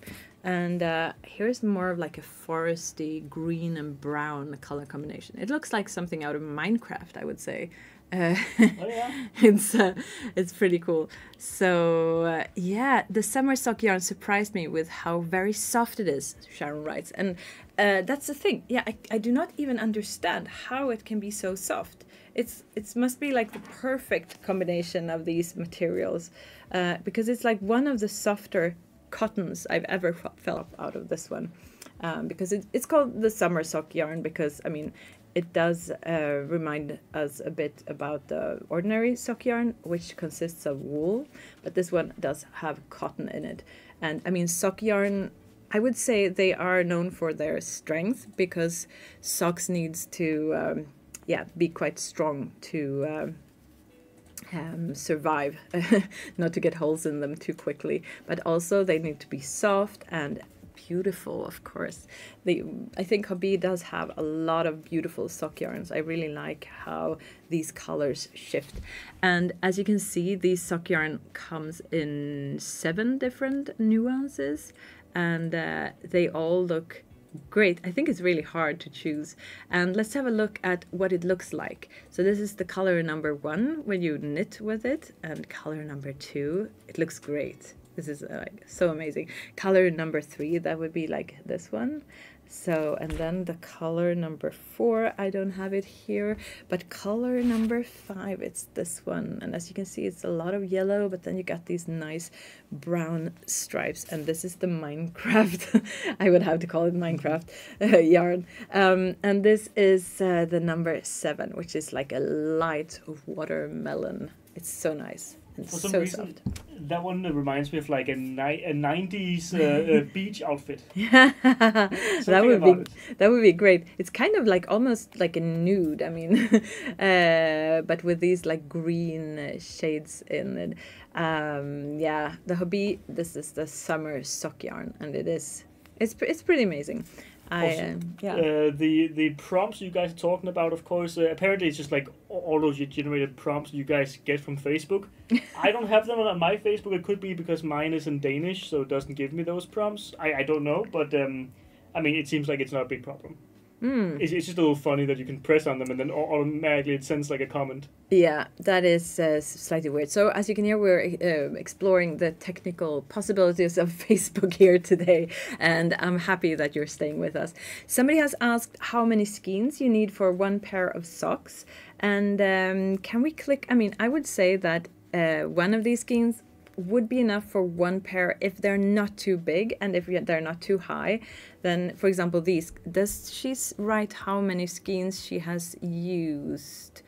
Speaker 1: And here's more of like a foresty green and brown color combination. It looks like something out of Minecraft, I would say.
Speaker 2: Oh, yeah.
Speaker 1: It's pretty cool. So yeah, the summer sock yarn surprised me with how very soft it is, Sharon writes. And that's the thing. Yeah, I do not even understand how it can be so soft. It must be like the perfect combination of these materials, because it's like one of the softer cottons I've ever felt out of this one, because it's called the summer sock yarn because, I mean, it does remind us a bit about the ordinary sock yarn, which consists of wool, but this one does have cotton in it. And I mean, sock yarn, I would say they are known for their strength because socks needs to be quite strong to survive, not to get holes in them too quickly, but also they need to be soft and beautiful, of course. I think Hobbii does have a lot of beautiful sock yarns. I really like how these colors shift. And as you can see, these sock yarn comes in 7 different nuances, and they all look great. I think it's really hard to choose. And let's have a look at what it looks like. So this is the color number 1 when you knit with it, and color number 2, it looks great. This is like so amazing. Color number 3, that would be like this one. So, and then the color number 4, I don't have it here, but color number 5, it's this one. And as you can see, it's a lot of yellow, but then you got these nice brown stripes. And this is the Minecraft, I would have to call it Minecraft yarn. And this is the number 7, which is like a light watermelon. It's so nice. And
Speaker 2: For some
Speaker 1: so
Speaker 2: reason,
Speaker 1: soft.
Speaker 2: that one reminds me of like a 90s beach outfit.
Speaker 1: Yeah,
Speaker 2: Something
Speaker 1: that would be great. It's kind of like almost like a nude. I mean, but with these like green shades in it. Yeah, the Hobbii. This is the summer sock yarn, and it's pretty amazing.
Speaker 2: The prompts you guys are talking about, of course, apparently it's just like all those generated prompts you guys get from Facebook. I don't have them on my Facebook. It could be because mine is in Danish, so it doesn't give me those prompts. I don't know, but I mean, it seems like it's not a big problem. It's just a little funny that you can press on them and then automatically it sends like a comment.
Speaker 1: Yeah, that is slightly weird. So as you can hear, we're exploring the technical possibilities of Facebook here today, and I'm happy that you're staying with us. Somebody has asked how many skeins you need for 1 pair of socks, and can we click? I mean, I would say that one of these skeins would be enough for 1 pair if they're not too big and if they're not too high. Then, for example, these, does she write how many skeins she has used?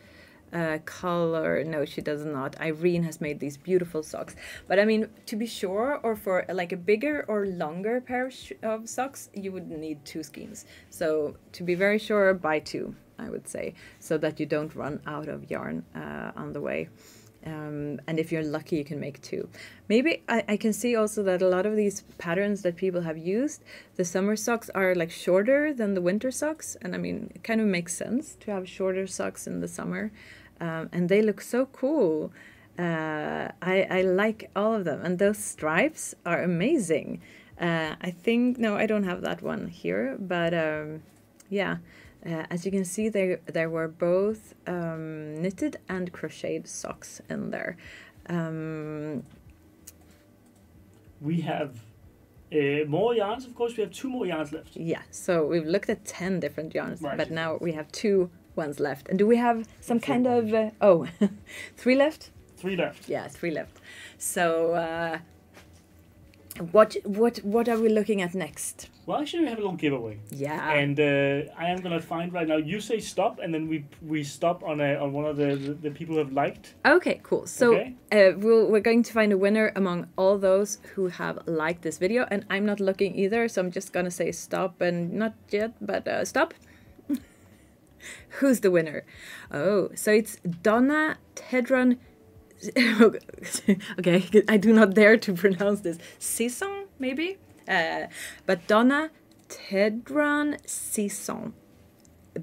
Speaker 1: Color, no, she does not. Irene has made these beautiful socks, but I mean, to be sure, or for like a bigger or longer pair of socks, you would need 2 skeins. So to be very sure, buy 2, I would say, so that you don't run out of yarn on the way. And if you're lucky, you can make 2. Maybe I can see also that a lot of these patterns that people have used, the summer socks are like shorter than the winter socks. And I mean, it kind of makes sense to have shorter socks in the summer. And they look so cool. I like all of them. And those stripes are amazing. I think, no, I don't have that one here. But yeah. As you can see, there were both knitted and crocheted socks in there.
Speaker 2: We have more yarns, of course. We have 2 more yarns left.
Speaker 1: Yeah, so we've looked at 10 different yarns,
Speaker 2: right,
Speaker 1: but now we have 2 ones left. And do we have some kind of... 3 left?
Speaker 2: 3 left.
Speaker 1: Yeah, 3 left. So what are we looking at next?
Speaker 2: Well, actually, we have a little giveaway.
Speaker 1: Yeah.
Speaker 2: And I am gonna find right now. You say stop, and then we stop on one of the people who have liked.
Speaker 1: Okay, cool. So
Speaker 2: okay.
Speaker 1: We're going to find a winner among all those who have liked this video, and I'm not looking either, so I'm just gonna say stop, and not yet, but stop. Who's the winner? Oh, so it's Donna Tedron okay, I do not dare to pronounce this. Saison, maybe? But Donna Tedran Saison.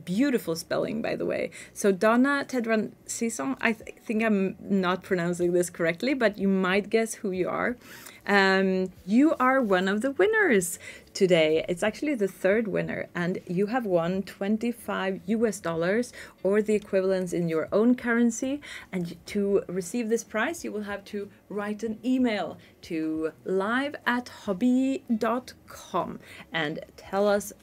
Speaker 1: Beautiful spelling, by the way. So Donna Tedran Saison, I think I'm not pronouncing this correctly, but you might guess who you are. You are one of the winners today. It's actually the third winner, and you have won $25 or the equivalents in your own currency. And to receive this prize, you will have to write an email to live@hobbii.com and tell us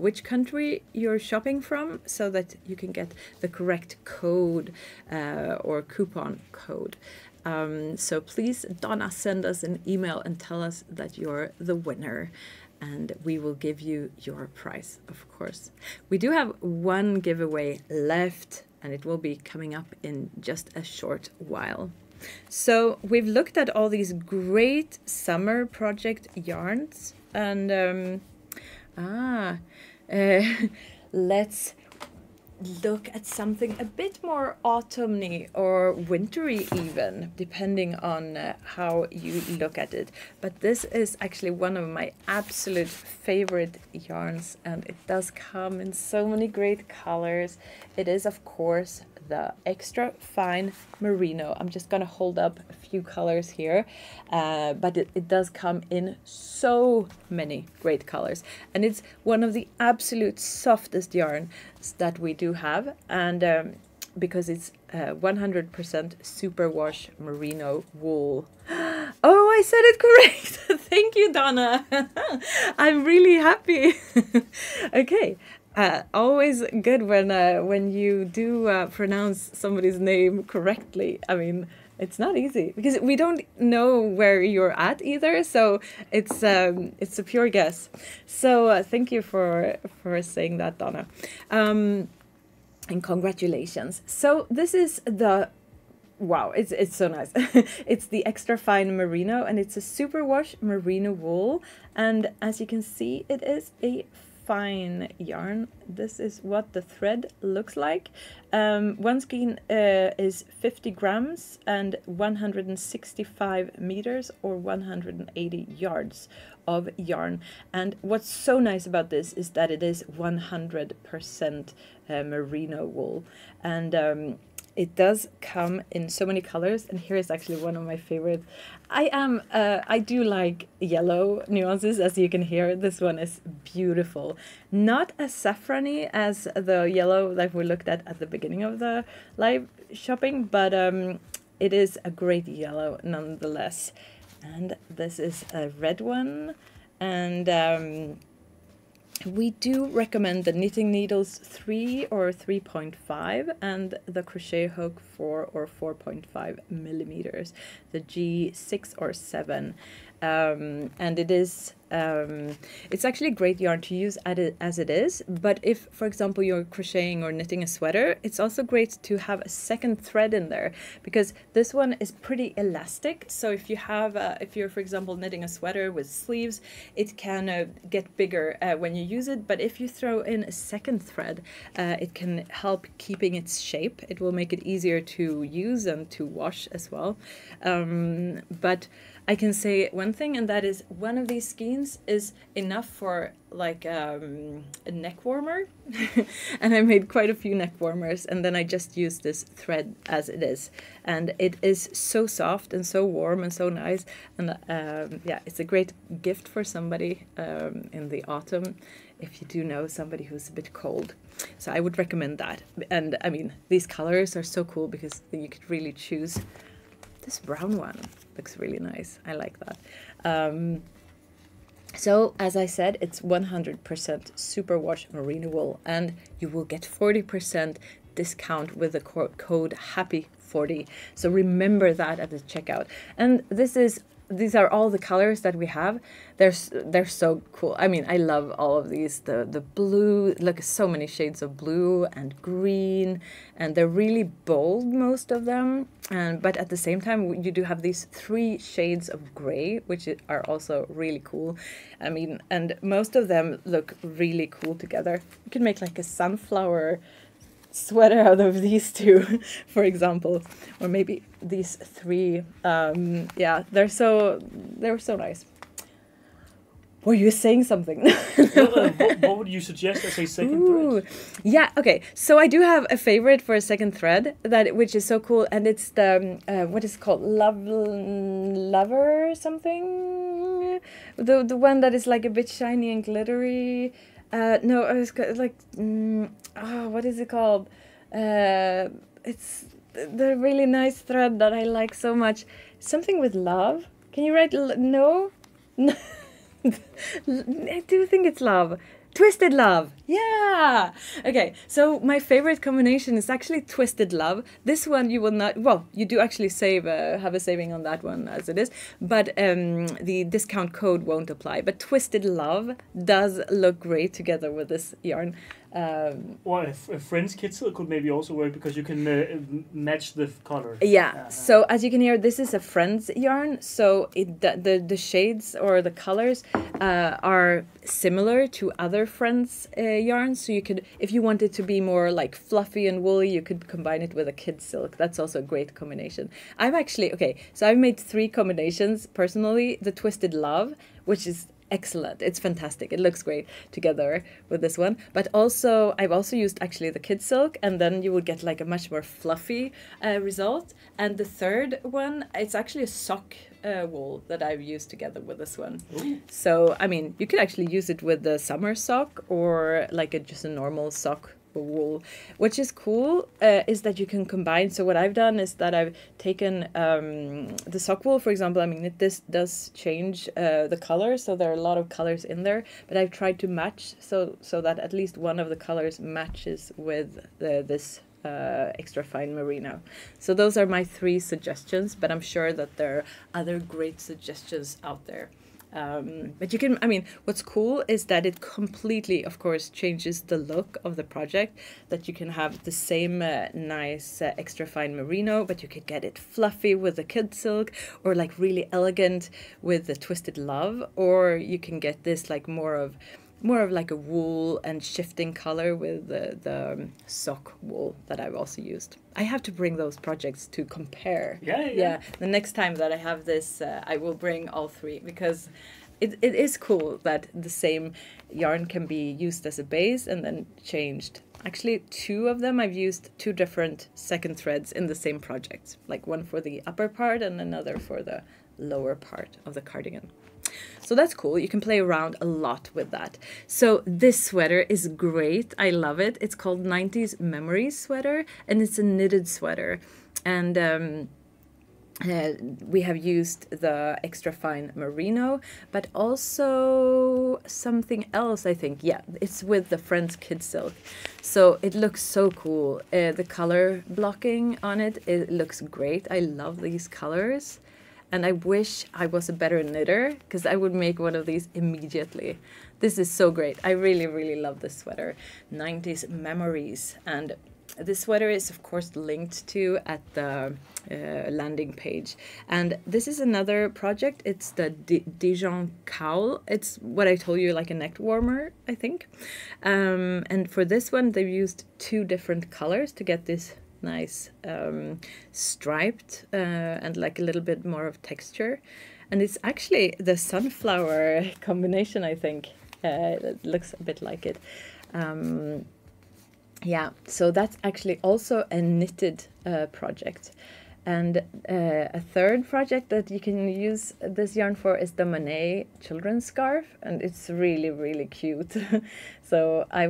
Speaker 1: which country you're shopping from, so that you can get the correct code or coupon code. So please, Donna, send us an email and tell us that you're the winner, and we will give you your prize, of course. We do have one giveaway left, and it will be coming up in just a short while. So we've looked at all these great summer project yarns, and let's look at something a bit more autumny or wintry even, depending on how you look at it. But this is actually one of my absolute favorite yarns, and it does come in so many great colors. It is, of course, the extra fine merino. I'm just gonna hold up a few colors here, but it does come in so many great colors, and it's one of the absolute softest yarns that we do have, and because it's 100% superwash merino wool. Oh, I said it correct. Thank you, Donna. I'm really happy. Okay. Always good when you do pronounce somebody's name correctly. I mean, it's not easy because we don't know where you're at either, so it's a pure guess. So thank you for saying that, Donna, and congratulations. So this is the wow, it's so nice. It's the extra fine merino, and it's a superwash merino wool, and as you can see, it is a fine yarn. This is what the thread looks like. One skein is 50 grams and 165 meters or 180 yards of yarn. And what's so nice about this is that it is 100% merino wool, and it does come in so many colors, and here is actually one of my favorites. I do like yellow nuances, as you can hear. This one is beautiful. Not as saffrony as the yellow that we looked at the beginning of the live shopping, but it is a great yellow nonetheless. And this is a red one, and we do recommend the knitting needles 3 or 3.5 and the crochet hook 4 or 4.5 millimeters, the G6 or 7. And it is it's actually a great yarn to use as it is, but if, for example, you're crocheting or knitting a sweater, it's also great to have a second thread in there, because this one is pretty elastic. So if you have if you're, for example, knitting a sweater with sleeves, it can get bigger when you use it, but if you throw in a second thread, it can help keeping its shape. It will make it easier to use and to wash as well. But I can say one thing, and that is one of these skeins is enough for like a neck warmer. And I made quite a few neck warmers, and then I just used this thread as it is, and it is so soft and so warm and so nice, and yeah, it's a great gift for somebody in the autumn if you do know somebody who's a bit cold. So I would recommend that. And I mean, these colors are so cool because you could really choose. This brown one looks really nice. I like that. So as I said, it's 100% superwash merino wool, and you will get 40% discount with the code HAPPY40. So remember that at the checkout. And these are all the colors that we have. They're so cool. I mean, I love all of these. The blue, look, so many shades of blue and green, and they're really bold, most of them. But at the same time, you do have these 3 shades of gray, which are also really cool. I mean, and most of them look really cool together. You can make like a sunflower sweater out of these two, for example, or maybe these three. Yeah, they're so nice. Were you saying something?
Speaker 2: What would you suggest as a second thread?
Speaker 1: Yeah, okay. So I do have a favorite for a second thread which is so cool, and it's the what is it called? Lover something? The one that is like a bit shiny and glittery. No, I was like what is it called? It's the really nice thread that I like so much. Something with love. Can you write no? I do think it's love. Twisted Love. Yeah. Okay. So my favorite combination is actually Twisted Love. This one you will not. Well, you do actually have a saving on that one as it is, but the discount code won't apply. But Twisted Love does look great together with this yarn.
Speaker 2: Or a friend's kit silk could maybe also work because you can match the color.
Speaker 1: Yeah. So as you can hear, this is a friend's yarn. So the shades or the colors are similar to other friends' yarns. So you could, if you wanted to be more like fluffy and woolly, you could combine it with a kid silk. That's also a great combination. So I've made 3 combinations personally. The Twisted Love, which is excellent. It's fantastic. It looks great together with this one. But also, I've also used actually the kid silk, and then you would get like a much more fluffy result. And the third one, it's actually a sock wool that I've used together with this one.
Speaker 2: Ooh.
Speaker 1: So, I mean, you could actually use it with the summer sock or like just a normal sock wool. Which is cool is that you can combine. So what I've done is that I've taken the sock wool, for example. I mean, this does change the color, so there are a lot of colors in there, but I've tried to match so that at least one of the colors matches with this extra fine merino. So those are my 3 suggestions, but I'm sure that there are other great suggestions out there. But you can, I mean, what's cool is that it completely, of course, changes the look of the project, that you can have the same nice extra fine merino, but you could get it fluffy with the kid silk, or like really elegant with the Twisted Love, or you can get this like more of like a wool and shifting color with the sock wool that I've also used. I have to bring those projects to compare.
Speaker 2: Yeah.
Speaker 1: The next time that I have this, I will bring all 3, because it is cool that the same yarn can be used as a base and then changed. Actually, 2 of them I've used 2 different second threads in the same project, like one for the upper part and another for the lower part of the cardigan. So that's cool. You can play around a lot with that. So this sweater is great. I love it. It's called 90s Memories sweater, and it's a knitted sweater. And we have used the extra fine merino, but also something else, I think. Yeah, it's with the Friends Kid Silk. So it looks so cool. The color blocking on it looks great. I love these colors. And I wish I was a better knitter, because I would make one of these immediately. This is so great. I really, really love this sweater. 90s Memories. And this sweater is, of course, linked to at the landing page. And this is another project. It's the Dijon cowl. It's what I told you, like a neck warmer, I think. And for this one, they've used 2 different colors to get this nice striped and like a little bit more of texture, and it's actually the sunflower combination, I think. It looks a bit like it. Yeah, so that's actually also a knitted project. And a third project that you can use this yarn for is the Monet children's scarf, and it's really, really cute. So I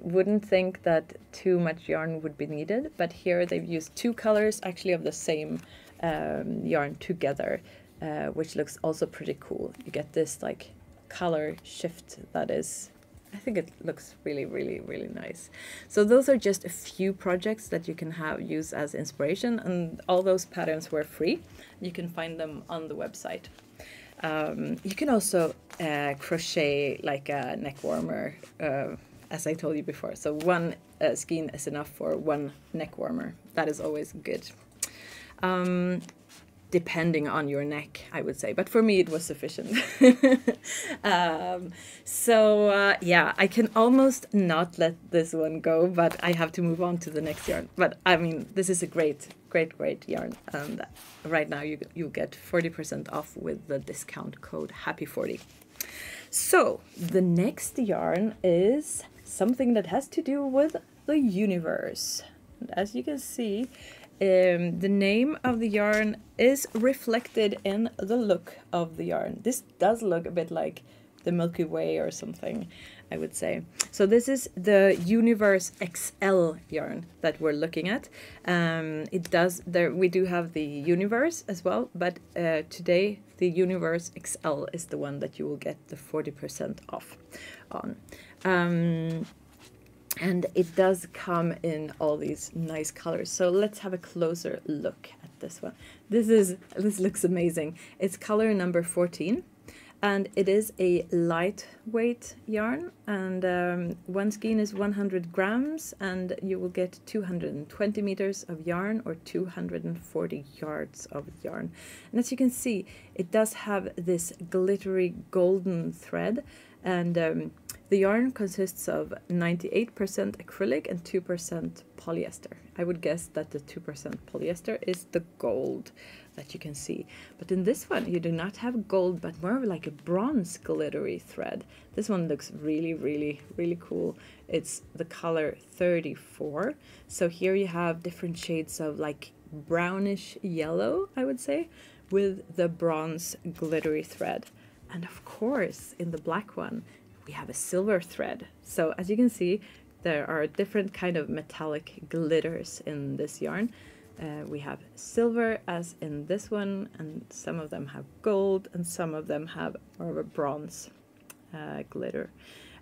Speaker 1: wouldn't think that too much yarn would be needed, but here they've used 2 colors actually of the same yarn together, which looks also pretty cool. You get this like color shift that is, I think it looks really, really, really nice. So those are just a few projects that you can use as inspiration, and all those patterns were free. You can find them on the website. You can also crochet like a neck warmer, as I told you before. So 1 skein is enough for 1 neck warmer. That is always good. depending on your neck, I would say. But for me, it was sufficient. Yeah, I can almost not let this one go, but I have to move on to the next yarn. But I mean, this is a great yarn. And right now you get 40% off with the discount code HAPPY40. So the next yarn is something that has to do with the universe. And as you can see, the name of the yarn is reflected in the look of the yarn. This does look a bit like the Milky Way or something, I would say. So this is the Universe XL yarn that we're looking at. We do have the Universe as well, but today the Universe XL is the one that you will get the 40% off on. And it does come in all these nice colors. So let's have a closer look at this one. This looks amazing. It's color number 14, and it is a lightweight yarn. And one skein is 100 grams, and you will get 220 meters of yarn or 240 yards of yarn. And as you can see, it does have this glittery golden thread, and the yarn consists of 98% acrylic and 2% polyester. I would guess that the 2% polyester is the gold that you can see. But in this one, you do not have gold, but more of like a bronze glittery thread. This one looks really, really, really cool. It's the color 34. So here you have different shades of like brownish yellow, I would say, with the bronze glittery thread. And of course, in the black one, we have a silver thread. So as you can see, there are different kind of metallic glitters in this yarn. We have silver as in this one, and some of them have gold, and some of them have more of a bronze glitter.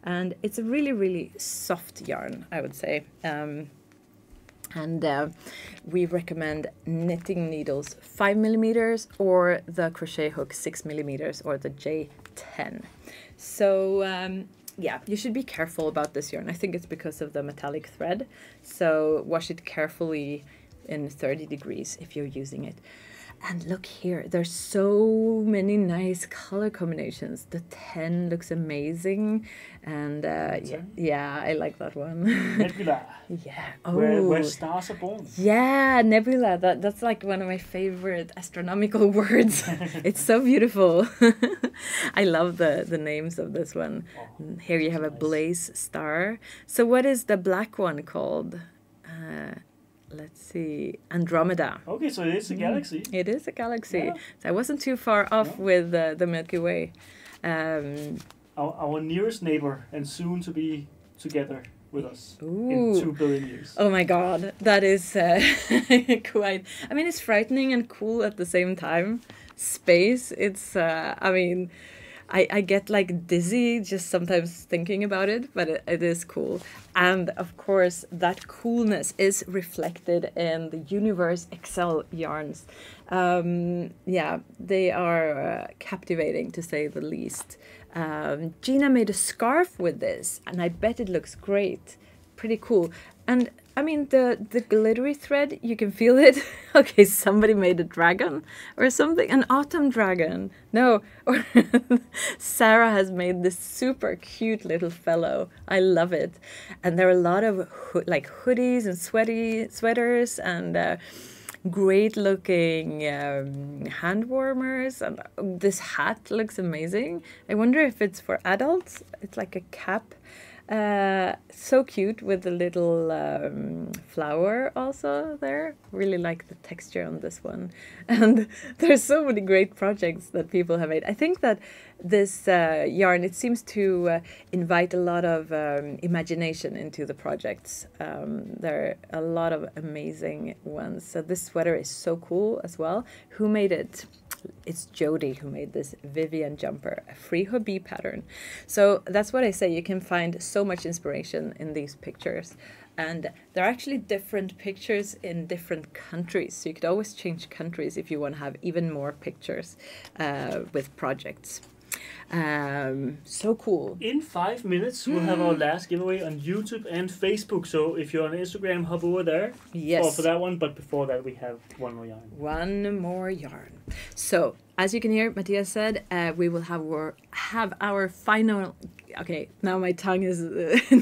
Speaker 1: And it's a really, really soft yarn, I would say. We recommend knitting needles 5 millimeters or the crochet hook 6 millimeters or the J10. So yeah, you should be careful about this yarn. I think it's because of the metallic thread. So wash it carefully in 30 degrees if you're using it. And look here, there's so many nice color combinations. The 10 looks amazing, and yeah, I like that one.
Speaker 2: Nebula.
Speaker 1: Yeah.
Speaker 2: Oh. Where stars are born.
Speaker 1: Yeah, nebula. That's like one of my favorite astronomical words. It's so beautiful. I love the names of this one. Oh, here you have a blaze star. So what is the black one called? Let's see, Andromeda.
Speaker 2: Okay, so it is a galaxy.
Speaker 1: It is a galaxy.
Speaker 2: Yeah.
Speaker 1: So I wasn't too far off with the Milky Way.
Speaker 2: Our nearest neighbor, and soon to be together with us.
Speaker 1: Ooh.
Speaker 2: In 2 billion years.
Speaker 1: Oh my God, that is quite. I mean, it's frightening and cool at the same time. Space. It's. I mean, I get like dizzy just sometimes thinking about it, but it is cool. And of course, that coolness is reflected in the Universe XL yarns. Yeah, they are captivating to say the least. Gina made a scarf with this, and I bet it looks great. Pretty cool. And I mean, the glittery thread, you can feel it. Okay, somebody made a dragon or something. An autumn dragon. No, or Sarah has made this super cute little fellow. I love it. And there are a lot of like hoodies and sweaters and great looking hand warmers. And this hat looks amazing. I wonder if it's for adults. It's like a cap. So cute with the little flower also there. Really like the texture on this one. And there's so many great projects that people have made. I think that this yarn, it seems to invite a lot of imagination into the projects. There are a lot of amazing ones. So this sweater is so cool as well. Who made it? It's Jody who made this Vivian jumper, a free Hobbii pattern. So that's what I say. You can find so much inspiration in these pictures. And there are actually different pictures in different countries. So you could always change countries if you want to have even more pictures with projects. So cool.
Speaker 2: In 5 minutes, we'll have our last giveaway on YouTube and Facebook. So if you're on Instagram, hop over there
Speaker 1: Yes.
Speaker 2: for that one. But before that, we have one more yarn.
Speaker 1: One more yarn. So, as you can hear, Matthias said, we will have our final... Okay, now my tongue is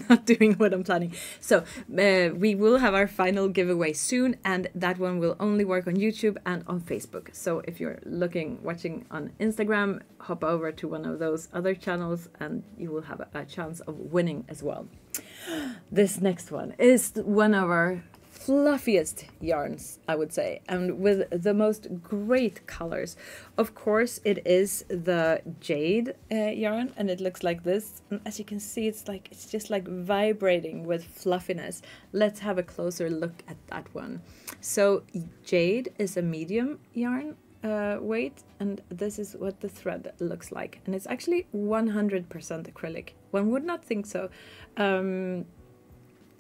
Speaker 1: not doing what I'm planning. So, we will have our final giveaway soon, and that one will only work on YouTube and on Facebook. So, if you're watching on Instagram, hop over to one of those other channels, and you will have a chance of winning as well. This next one is one of our fluffiest yarns, I would say, and with the most great colors. Of course, it is the jade yarn, and it looks like this. And as you can see, it's just like vibrating with fluffiness. Let's have a closer look at that one. So jade is a medium yarn weight, and this is what the thread looks like, and it's actually 100% acrylic. One would not think so.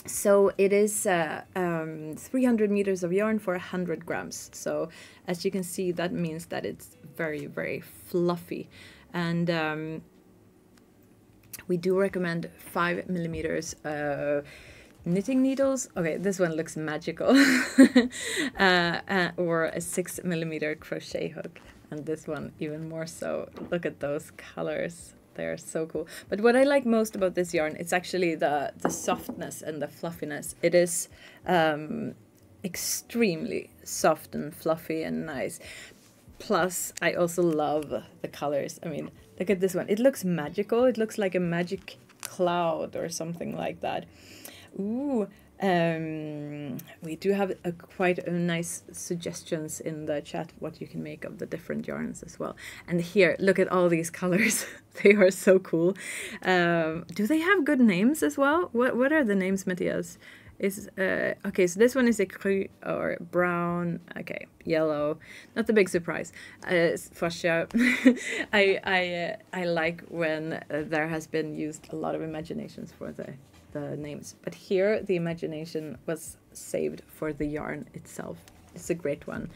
Speaker 1: So it is 300 meters of yarn for 100 grams. So as you can see, that means that it's very, very fluffy. And we do recommend 5 millimeters knitting needles. Okay, this one looks magical. Or a 6 millimeter crochet hook. And this one even more so. Look at those colors. They're so cool. But what I like most about this yarn, it's actually the softness and the fluffiness. It is extremely soft and fluffy and nice. Plus, I also love the colors. I mean, look at this one. It looks magical. It looks like a magic cloud or something like that. Ooh. We do have quite a nice suggestions in the chat what you can make of the different yarns as well. And here, look at all these colors. They are so cool. Do they have good names as well? What are the names, Matthias? Okay, so this one is a cru or brown. Okay, yellow. Not the big surprise. Fuchsia. I like when there has been used a lot of imaginations for the names, but here the imagination was saved for the yarn itself. It's a great one.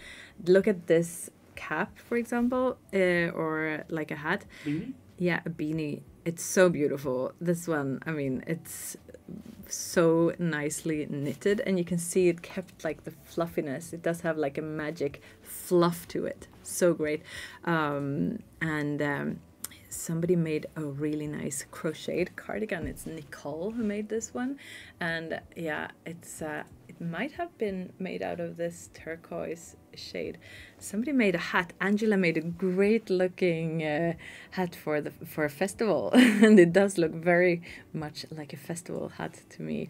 Speaker 1: Look at this cap, for example, or like a hat.
Speaker 2: Beanie?
Speaker 1: Yeah, a beanie. It's so beautiful. This one, I mean, it's so nicely knitted, and you can see it kept like the fluffiness. It does have like a magic fluff to it. So great. Somebody made a really nice crocheted cardigan. It's Nicole who made this one, and yeah, it might have been made out of this turquoise shade. Somebody made a hat. Angela made a great looking hat for a festival, and it does look very much like a festival hat to me,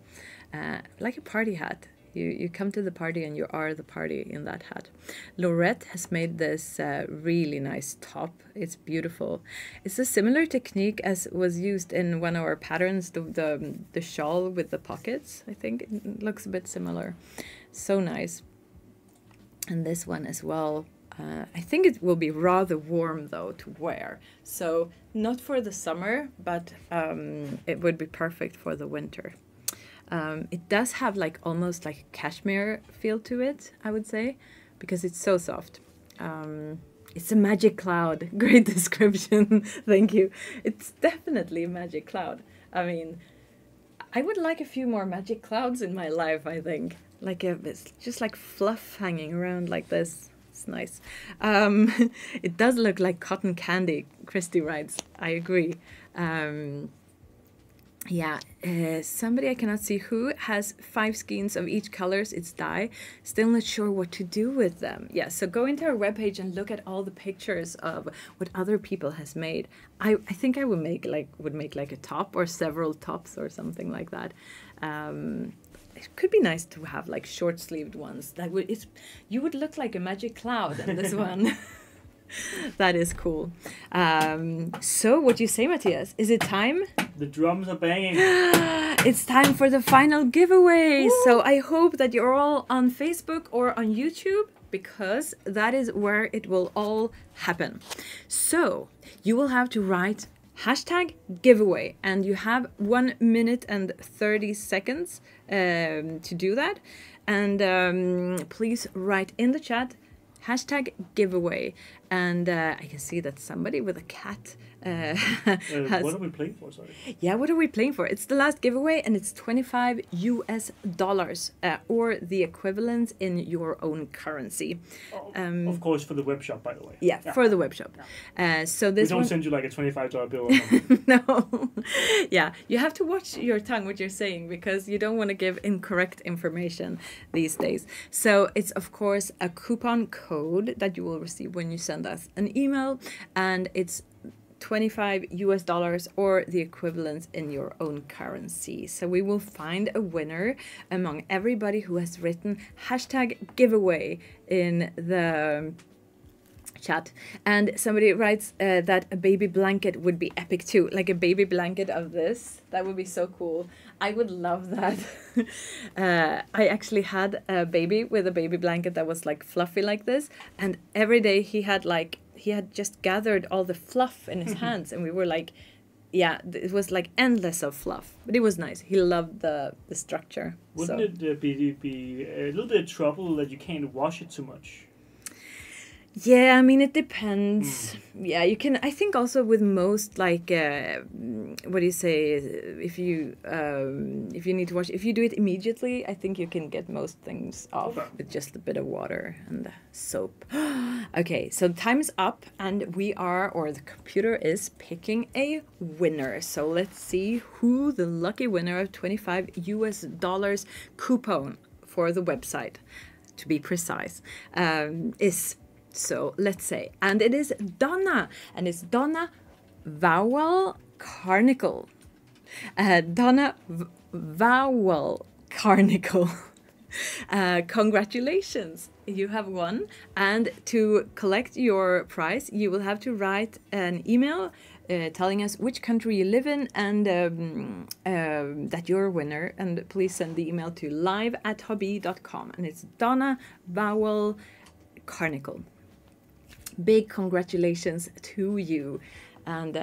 Speaker 1: like a party hat. You come to the party and you are the party in that hat. Laurette has made this really nice top. It's beautiful. It's a similar technique as was used in one of our patterns, the shawl with the pockets. I think it looks a bit similar. So nice. And this one as well. I think it will be rather warm though to wear. So not for the summer, but it would be perfect for the winter. It does have like almost like a cashmere feel to it, I would say, because it's so soft. It's a magic cloud. Great description. Thank you. It's definitely a magic cloud. I mean, I would like a few more magic clouds in my life, I think. It's just like fluff hanging around like this. It's nice. It does look like cotton candy, Christy writes. I agree. Yeah, somebody I cannot see who has 5 skeins of each colors its dye. Still not sure what to do with them. Yeah, so go into our webpage and look at all the pictures of what other people has made. I think I would make like a top or several tops or something like that. It could be nice to have like short-sleeved ones. You would look like a magic cloud in this one. That is cool. So what do you say, Matthias? Is it time?
Speaker 2: The drums are banging.
Speaker 1: It's time for the final giveaway.
Speaker 2: Woo!
Speaker 1: So I hope that you're all on Facebook or on YouTube, because that is where it will all happen. So you will have to write #giveaway, and you have 1 minute and 30 seconds to do that. And please write in the chat #giveaway. And I can see that somebody with a cat
Speaker 2: What are we playing for? Sorry.
Speaker 1: Yeah, what are we playing for? It's the last giveaway, and it's $25 US, or the equivalent in your own currency.
Speaker 2: Of course, for the web shop, by the way.
Speaker 1: Yeah, for the web shop. So this
Speaker 2: we don't send you like a $25 bill or something.
Speaker 1: No. Yeah, you have to watch your tongue, what you're saying, because you don't want to give incorrect information these days. So it's, of course, a coupon code that you will receive when you send us an email, and it's $25 US, or the equivalent in your own currency. So we will find a winner among everybody who has written #giveaway in the chat. And somebody writes that a baby blanket would be epic too, like a baby blanket of this. That would be so cool. I would love that. I actually had a baby with a baby blanket that was like fluffy like this, and every day he had just gathered all the fluff in his hands, and we were like, yeah, it was like endless of fluff, but it was nice. He loved the structure.
Speaker 2: Wouldn't it be a little bit of trouble that you can't wash it too much?
Speaker 1: Yeah, I mean, it depends. Yeah, you can. I think also with most, like, what do you say? If you need to wash, if you do it immediately, I think you can get most things off with just a bit of water and soap. Okay, so time is up, and the computer is picking a winner. So let's see who the lucky winner of $25 US coupon for the website, to be precise, is. So let's say, and it is Donna, and it's Donna Vowel Carnicle. Donna Vowel Carnicle. Congratulations, you have won. And to collect your prize, you will have to write an email telling us which country you live in, and that you're a winner. And please send the email to live@hobbii.com. And it's Donna Vowel Carnicle. Big congratulations to you. And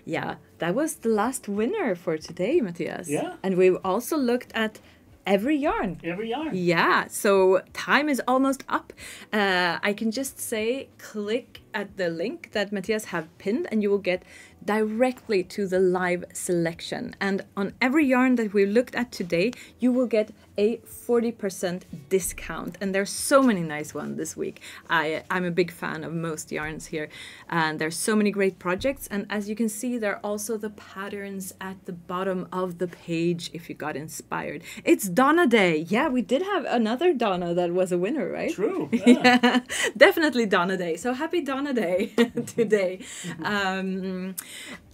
Speaker 1: yeah, that was the last winner for today, Matthias.
Speaker 2: Yeah.
Speaker 1: And we've also looked at every yarn.
Speaker 2: Every yarn.
Speaker 1: Yeah, so time is almost up. I can just say click at the link that Matthias have pinned, and you will get directly to the live selection. And on every yarn that we looked at today, you will get a 40% discount. And there's so many nice ones this week. I'm a big fan of most yarns here, and there's so many great projects. And as you can see, there are also the patterns at the bottom of the page if you got inspired. It's Donna Day. Yeah, we did have another Donna that was a winner, right?
Speaker 2: True. Yeah.
Speaker 1: Yeah, definitely Donna Day. So happy Donna Day today.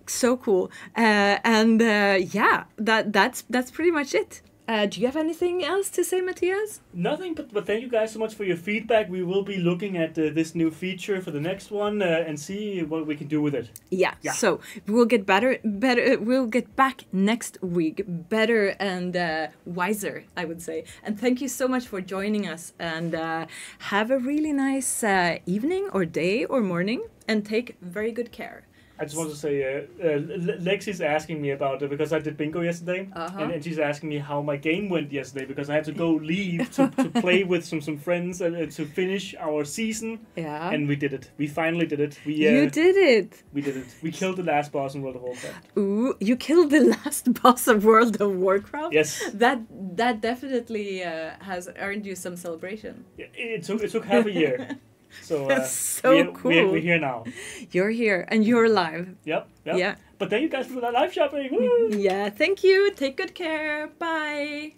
Speaker 1: So cool. Yeah, that's pretty much it. Do you have anything else to say, Matthias?
Speaker 2: Nothing, but thank you guys so much for your feedback. We will be looking at this new feature for the next one and see what we can do with it.
Speaker 1: Yeah. So we'll get better. We'll get back next week, better and wiser, I would say. And thank you so much for joining us. And have a really nice evening or day or morning, and take very good care.
Speaker 2: I just want to say, Lexi's asking me about it because I did bingo yesterday, and she's asking me how my game went yesterday because I had to go leave to play with some friends and to finish our season. Yeah. And we did it. We finally did it.
Speaker 1: You did it.
Speaker 2: We did it. We killed the last boss in World of Warcraft.
Speaker 1: Ooh, you killed the last boss of World of Warcraft?
Speaker 2: Yes.
Speaker 1: That definitely has earned you some celebration.
Speaker 2: It took half a year. So
Speaker 1: that's so cool.
Speaker 2: We're here now.
Speaker 1: You're here and you're live.
Speaker 2: Yep.
Speaker 1: Yeah.
Speaker 2: But thank you guys for that live shopping. Woo!
Speaker 1: Yeah, thank you. Take good care. Bye.